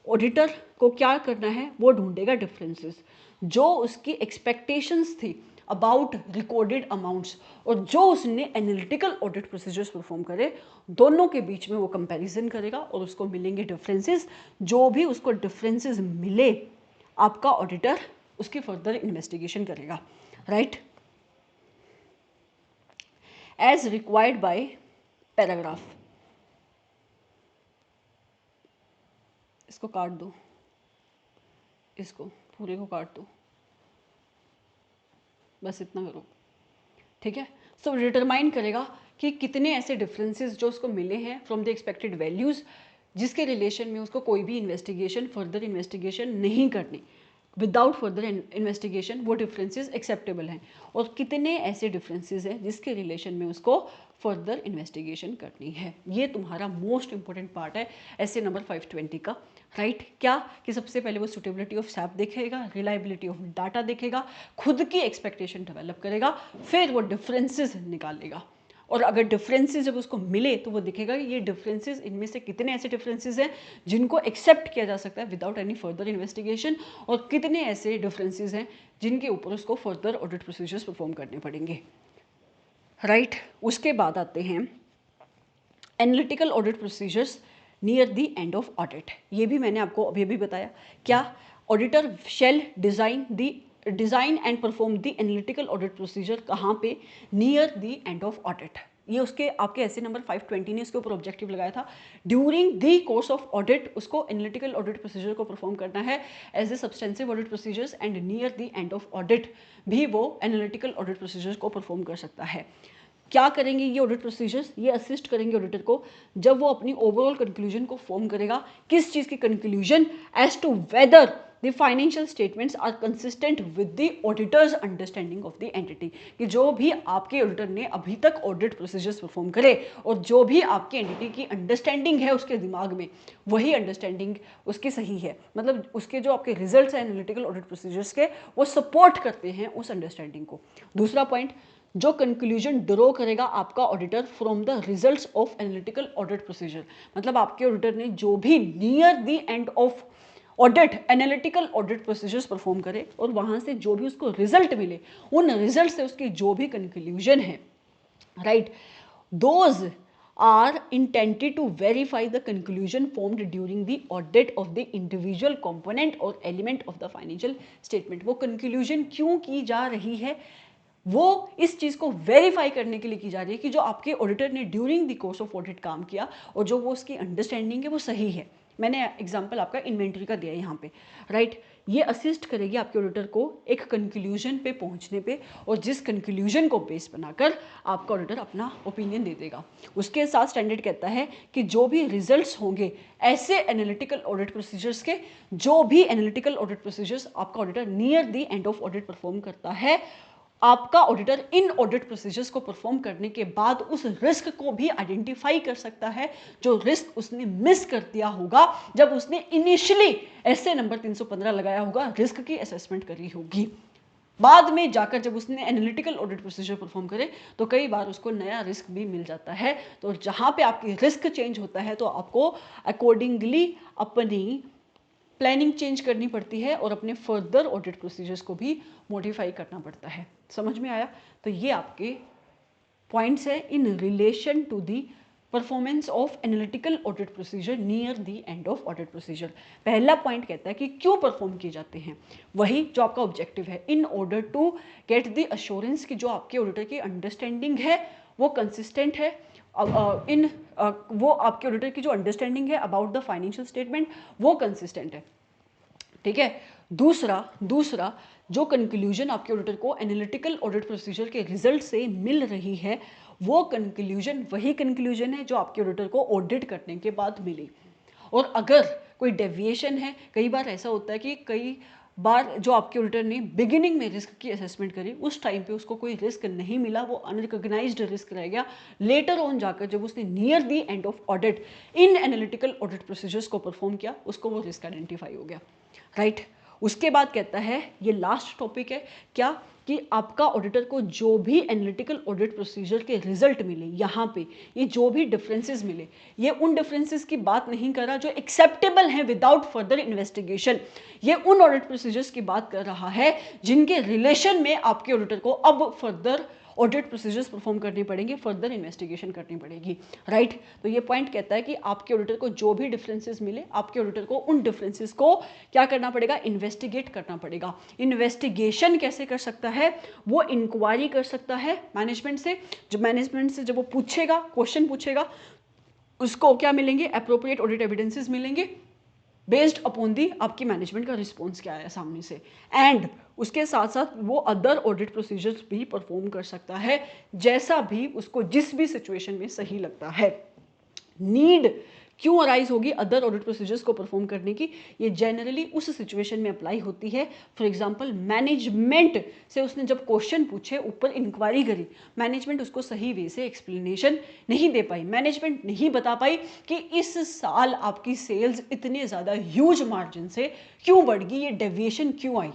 ऑडिटर को क्या करना है, वो ढूंढेगा डिफरेंसेस जो उसकी एक्सपेक्टेशंस थी अबाउट रिकॉर्डेड अमाउंट्स और जो उसने एनालिटिकल ऑडिट प्रोसीजर्स परफॉर्म करे, दोनों के बीच में वो कंपैरिजन करेगा और उसको मिलेंगे डिफरेंसेस। जो भी उसको डिफरेंसेस मिले, आपका ऑडिटर उसकी फर्दर इन्वेस्टिगेशन करेगा, right, as required by paragraph. इसको काट दो, इसको पूरे को काट दो, बस इतना करो। ठीक है। सो डिटरमाइन करेगा कि कितने ऐसे डिफरेंसेस जो उसको मिले हैं फ्रॉम द एक्सपेक्टेड वैल्यूज, जिसके रिलेशन में उसको कोई भी इन्वेस्टिगेशन, फर्दर इन्वेस्टिगेशन नहीं करनी, विदाउट फर्दर इन्वेस्टिगेशन वो डिफरेंसेस एक्सेप्टेबल हैं, और कितने ऐसे डिफरेंसेस हैं जिसके रिलेशन में उसको फर्दर इन्वेस्टिगेशन करनी है। ये तुम्हारा मोस्ट इंपॉर्टेंट पार्ट है ऐसे नंबर 520 का, राइट। क्या कि सबसे पहले वो सुटेबिलिटी ऑफ सैप देखेगा, रिलायबिलिटी ऑफ डाटा देखेगा, खुद की एक्सपेक्टेशन डेवलप करेगा, फिर वो डिफरेंसेस निकालेगा, और अगर डिफरेंसेस जब उसको मिले तो वो दिखेगा कि ये डिफरेंसेस, इनमें से कितने ऐसे डिफरेंसेस हैं जिनको एक्सेप्ट किया जा सकता है विदाउट एनी फर्दर इन्वेस्टिगेशन, और कितने ऐसे डिफरेंसेस हैं जिनके ऊपर उसको फर्दर ऑडिट प्रोसीजर्स परफॉर्म करने पड़ेंगे, राइट। उसके बाद आते हैं analytical audit procedures near the end of audit. ये भी मैंने आपको अभी अभी बताया। क्या, auditor shall design and perform the analytical audit procedure कहाँ पे, near the end of audit. ये उसके आपके ऐसे नंबर 520 ने इसके ऊपर ऑब्जेक्टिव लगाया था। During the course of audit उसको एनालिटिकल ऑडिट प्रोसीजर को परफॉर्म करना है as a substantive audit procedures, and near the end of audit भी वो एनालिटिकल ऑडिट प्रोसीजर्स को परफॉर्म कर सकता है। क्या करेंगे ये ऑडिट प्रोसीजर्स, ये असिस्ट करेंगे ऑडिटर को जब वो अपनी ओवरऑल कंक्लूजन को फॉर्म करेगा। किस चीज़ की conclusion, as to whether the financial statements are consistent with the auditor's understanding of the entity, कि जो भी आपके ऑडिटर ने अभी तक ऑडिट प्रोसीजर्स परफॉर्म करे और जो भी आपकी एंटिटी की अंडरस्टैंडिंग है उसके दिमाग में, वही अंडरस्टैंडिंग उसकी सही है, मतलब उसके जो आपके रिजल्ट्स हैं एनालिटिकल ऑडिट प्रोसीजर्स के, वो सपोर्ट करते हैं उस अंडरस्टैंडिंग को। दूसरा पॉइंट, जो कंक्लूजन ड्रॉ करेगा आपका auditor from the results of analytical audit procedure, मतलब आपके ऑडिटर ने जो भी near the end of audit analytical audit procedures perform करे और वहां से जो भी उसको रिजल्ट मिले, उन रिजल्ट से उसकी जो भी कंक्लूजन है, right, those are intended to verify the conclusion formed during the audit of the individual component or element of the financial statement। वो conclusion क्यों की जा रही है, वो इस चीज़ को वेरीफाई करने के लिए की जा रही है कि जो आपके ऑडिटर ने during the course of audit काम किया और जो वो उसकी अंडरस्टैंडिंग है वो सही है। मैंने एग्जांपल आपका इन्वेंट्री का दिया यहाँ पे, राइट। ये असिस्ट करेगी आपके ऑडिटर को एक कंक्लूजन पे पहुंचने पे, और जिस कंक्लूजन को बेस बनाकर आपका ऑडिटर अपना ओपिनियन दे देगा। उसके साथ स्टैंडर्ड कहता है कि जो भी रिजल्ट्स होंगे ऐसे एनालिटिकल ऑडिट प्रोसीजर्स के, जो भी एनालिटिकल ऑडिट प्रोसीजर्स आपका auditor near the end of audit perform करता है, आपका ऑडिटर इन ऑडिट प्रोसीजर्स को परफॉर्म करने के बाद उस रिस्क को भी आइडेंटिफाई कर सकता है जो रिस्क उसने मिस कर दिया होगा जब उसने इनिशियली एसए नंबर 315 लगाया होगा, रिस्क की असेसमेंट करी होगी। बाद में जाकर जब उसने एनालिटिकल ऑडिट प्रोसीजर परफॉर्म करे तो कई बार उसको नया रिस्क भी मिल जाता है। तो जहां पे आपकी रिस्क चेंज होता है तो आपको अकॉर्डिंगली अपनी प्लानिंग चेंज करनी पड़ती है और अपने फर्दर ऑडिट प्रोसीजर्स को भी मॉडिफाई करना पड़ता है। समझ में आया? तो ये आपके पॉइंट्स है in relation to the performance of analytical audit procedure near the end of audit procedure. पहला पॉइंट कहता है कि क्यों परफॉर्म किए जाते हैं, वही जो आपका ऑब्जेक्टिव है, in order to get the assurance कि जो आपके ऑडिटर की अंडरस्टैंडिंग है वो कंसिस्टेंट है, वो आपके ऑडिटर की जो अंडरस्टैंडिंग है अबाउट द फाइनेंशियल स्टेटमेंट वो कंसिस्टेंट है। ठीक है। दूसरा जो कंक्लूजन आपके ऑडिटर को एनालिटिकल ऑडिट प्रोसीजर के रिजल्ट से मिल रही है वो कंक्लूजन वही कंक्लूजन है जो आपके ऑडिटर को ऑडिट करने के बाद मिली। और अगर कोई डेविएशन है, कई बार ऐसा होता है कि कई बार जो आपके ऑडिटर ने बिगिनिंग में रिस्क की असेसमेंट करी उस टाइम पे उसको कोई रिस्क नहीं मिला, वो अनरिकॉग्नाइज्ड रिस्क रह गया। लेटर ऑन जाकर जब उसने near the end of audit in analytical audit procedures को परफॉर्म किया उसको वो रिस्क आइडेंटिफाई हो गया। राइट। उसके बाद कहता है, ये लास्ट टॉपिक है क्या, कि आपका ऑडिटर को जो भी एनालिटिकल ऑडिट प्रोसीजर के रिजल्ट मिले, यहाँ पे ये जो भी डिफरेंसेस मिले, ये उन डिफरेंसेस की बात नहीं कर रहा जो एक्सेप्टेबल हैं विदाउट फर्दर इन्वेस्टिगेशन, ये उन ऑडिट प्रोसीजर्स की बात कर रहा है जिनके रिलेशन में आपके ऑडिटर को अब फर्दर ऑडिट प्रोसीजर्स परफॉर्म करनी पड़ेंगे, फर्दर इन्वेस्टिगेशन करनी पड़ेगी। राइट। तो ये पॉइंट कहता है कि आपके ऑडिटर को जो भी डिफरेंसेस मिले, आपके ऑडिटर को उन डिफरेंसेस को क्या करना पड़ेगा, इन्वेस्टिगेट करना पड़ेगा। इन्वेस्टिगेशन कैसे कर सकता है, वो इंक्वायरी कर सकता है मैनेजमेंट से। मैनेजमेंट से जब वो पूछेगा, क्वेश्चन पूछेगा, उसको क्या मिलेंगे, एप्रोप्रिएट ऑडिट एविडेंसेस मिलेंगे बेस्ड अपॉन दी आपकी मैनेजमेंट का रिस्पॉन्स क्या आया सामने से। एंड उसके साथ साथ वो अदर ऑडिट प्रोसीजर्स भी परफॉर्म कर सकता है जैसा भी उसको जिस भी सिचुएशन में सही लगता है। नीड क्यों अराइज होगी अदर ऑडिट प्रोसीजर्स को परफॉर्म करने की, ये जनरली उस सिचुएशन में अप्लाई होती है। फॉर एग्जांपल मैनेजमेंट से उसने जब क्वेश्चन पूछे, ऊपर इंक्वायरी करी, मैनेजमेंट उसको सही वे से एक्सप्लेनेशन नहीं दे पाई, मैनेजमेंट नहीं बता पाई कि इस साल आपकी सेल्स इतने ज़्यादा ह्यूज मार्जिन से क्यों बढ़ गई, ये डेविएशन क्यों आई।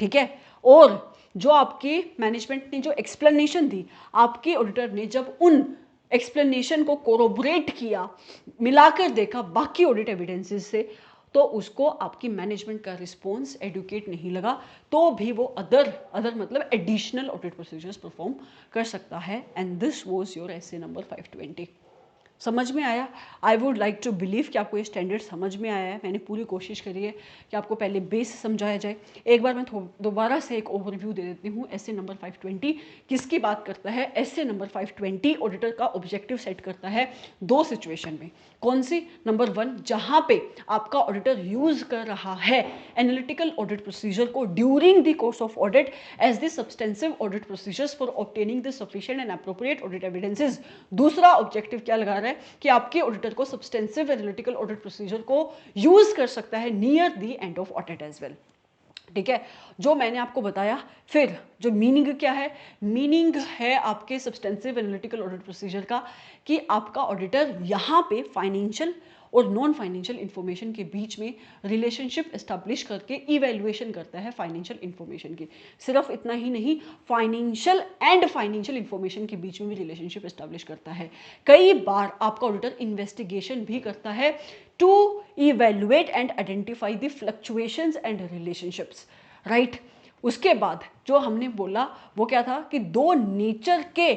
ठीक है। और जो आपके मैनेजमेंट ने जो एक्सप्लेनेशन दी, आपके ऑडिटर ने जब उन एक्सप्लेनेशन को कोरोबरेट किया, मिलाकर देखा बाकी ऑडिट एविडेंसेस से, तो उसको आपकी मैनेजमेंट का रिस्पॉन्स एडुकेट नहीं लगा, तो भी वो अदर मतलब एडिशनल ऑडिट प्रोसीजर्स परफॉर्म कर सकता है। And this was your SA number 520। समझ में आया? I would like to believe कि आपको ये स्टैंडर्ड समझ में आया है। मैंने पूरी कोशिश करी है कि आपको पहले बेस समझाया जाए। एक बार मैं दोबारा से एक ओवरव्यू दे देती हूँ। एसए नंबर 520 किसकी बात करता है? एसए नंबर 520 ऑडिटर का ऑब्जेक्टिव सेट करता है दो सिचुएशन में। कौन सी? नंबर 1, जहाँ पे आपका ऑडिटर यूज कर रहा है एनालिटिकल ऑडिट प्रोसीजर को during the course of audit as the substantive audit procedures for obtaining the sufficient and appropriate audit evidences. दूसरा ऑब्जेक्टिव क्या लगा रहा है कि आपके ऑडिटर को सब्सटेंसिव एनालिटिकल ऑडिट प्रोसीजर को यूज कर सकता है near the end of audit as well. ठीक है। जो मैंने आपको बताया, फिर जो मीनिंग क्या है, मीनिंग है आपके सब्सटेंसिव एनालिटिकल ऑडिट प्रोसीजर का कि आपका ऑडिटर यहाँ पे फाइनेंशियल और नॉन फाइनेंशियल इंफॉर्मेशन के बीच में रिलेशनशिप एस्टैब्लिश करके इवैल्यूएशन करता है फाइनेंशियल इंफॉर्मेशन की। सिर्फ इतना ही नहीं, फाइनेंशियल एंड फाइनेंशियल इंफॉर्मेशन के बीच में भी रिलेशनशिप एस्टैब्लिश करता है। कई बार आपका ऑडिटर इन्वेस्टिगेशन भी करता है to evaluate and identify the fluctuations and relationships. Right. उसके बाद जो हमने बोला वो क्या था कि दो नेचर के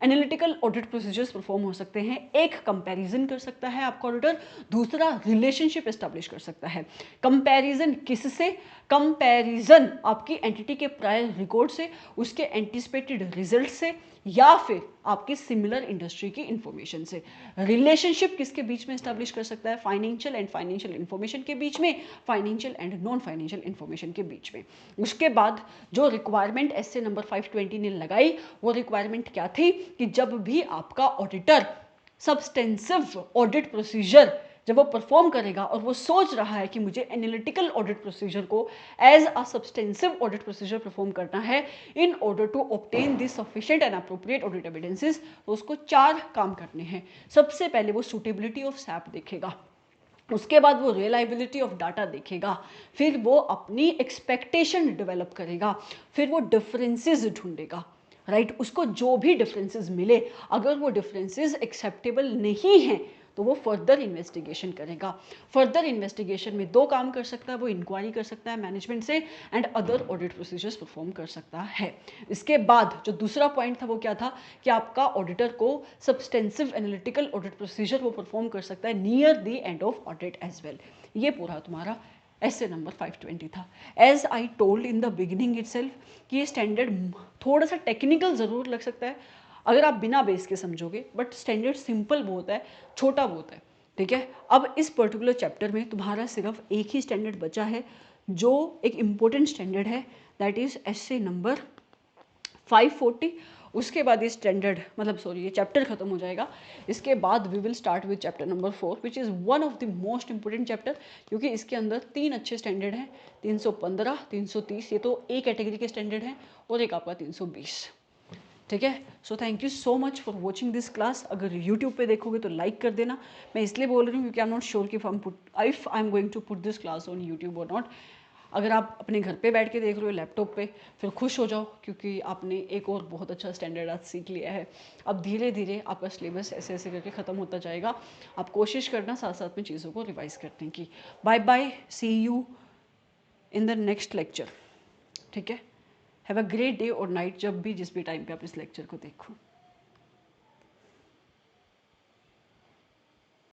एनालिटिकल ऑडिट प्रोसीजर्स परफॉर्म हो सकते हैं। एक कंपैरिजन कर सकता है आपका ऑडिटर, दूसरा रिलेशनशिप एस्टैब्लिश कर सकता है। कंपैरिजन किससे? कंपैरिजन आपकी एंटिटी के प्रायर रिकॉर्ड से, उसके एंटिसिपेटेड रिजल्ट से, या फिर आपकी सिमिलर इंडस्ट्री की इंफॉर्मेशन से। रिलेशनशिप किसके बीच में स्टैब्लिश कर सकता है? फाइनेंशियल एंड फाइनेंशियल इंफॉर्मेशन के बीच में, financial and non financial information के बीच में। उसके बाद जो रिक्वायरमेंट एसए नंबर 520 ने लगाई, वो रिक्वायरमेंट क्या थी कि जब भी आपका ऑडिटर सब्सटेंसिव ऑडिट प्रोसीजर जब वो परफॉर्म करेगा और वो सोच रहा है कि मुझे एनालिटिकल ऑडिट प्रोसीजर को as a substantive audit procedure perform करना है in order to obtain this sufficient and appropriate audit evidences, तो उसको 4 काम करने हैं। सबसे पहले वो सूटेबिलिटी ऑफ सैप देखेगा, उसके बाद वो रिलायबिलिटी ऑफ डाटा देखेगा, फिर वो अपनी एक्सपेक्टेशन डेवलप करेगा, फिर वो डिफरेंसेस ढूंढेगा, राइट। उसको जो भी डिफरेंसेस मिले, अगर वो डिफरेंसेस एक्सेप्टेबल नहीं हैं तो वो फर्दर इन्वेस्टिगेशन करेगा। फर्दर इन्वेस्टिगेशन में 2 काम कर सकता है, वो इंक्वायरी कर सकता है मैनेजमेंट से and other audit procedures perform कर सकता है। इसके बाद जो दूसरा पॉइंट था वो क्या था कि आपका ऑडिटर को सब्सटेंसिव एनालिटिकल ऑडिट प्रोसीजर वो परफॉर्म कर सकता है near the end of audit as well. ये पूरा तुम्हारा ऐसे नंबर 520 था। As I told in the beginning itself कि ये स्टैंडर्ड थोड़ा सा टेक्निकल ज़रूर लग सकता है अगर आप बिना बेस के समझोगे, बट स्टैंडर्ड सिंपल बहुत है, छोटा बहुत है, ठीक है। अब इस पर्टिकुलर चैप्टर में तुम्हारा सिर्फ एक ही स्टैंडर्ड बचा है जो एक इम्पोर्टेंट स्टैंडर्ड है, दैट इज एसए नंबर 540। उसके बाद ये स्टैंडर्ड मतलब सॉरी ये चैप्टर खत्म हो जाएगा। इसके बाद we will start with chapter number 4 which is one of the most important chapter, क्योंकि इसके अंदर 3 अच्छे स्टैंडर्ड हैं, 315, 330, ये तो ए कैटेगरी के स्टैंडर्ड हैं, और एक आपका 320, ठीक है। So thank you so much for watching this class. अगर यूट्यूब पे देखोगे तो लाइक कर देना। मैं इसलिए बोल रही हूँ क्योंकि आई एम नॉट श्योर कि if I am going to put this class on YouTube और नॉट। अगर आप अपने घर पे बैठ के देख रहे हो लैपटॉप पे, फिर खुश हो जाओ क्योंकि आपने एक और बहुत अच्छा स्टैंडर्ड आज सीख लिया है। अब धीरे धीरे आपका सिलेबस ऐसे ऐसे करके ख़त्म होता जाएगा। आप कोशिश करना साथ साथ में चीज़ों को रिवाइज करने की। Bye bye, see you in the next lecture, ठीक है। हैव अ ग्रेट डे और नाइट, जब भी जिस भी टाइम पे आप इस लेक्चर को देखो।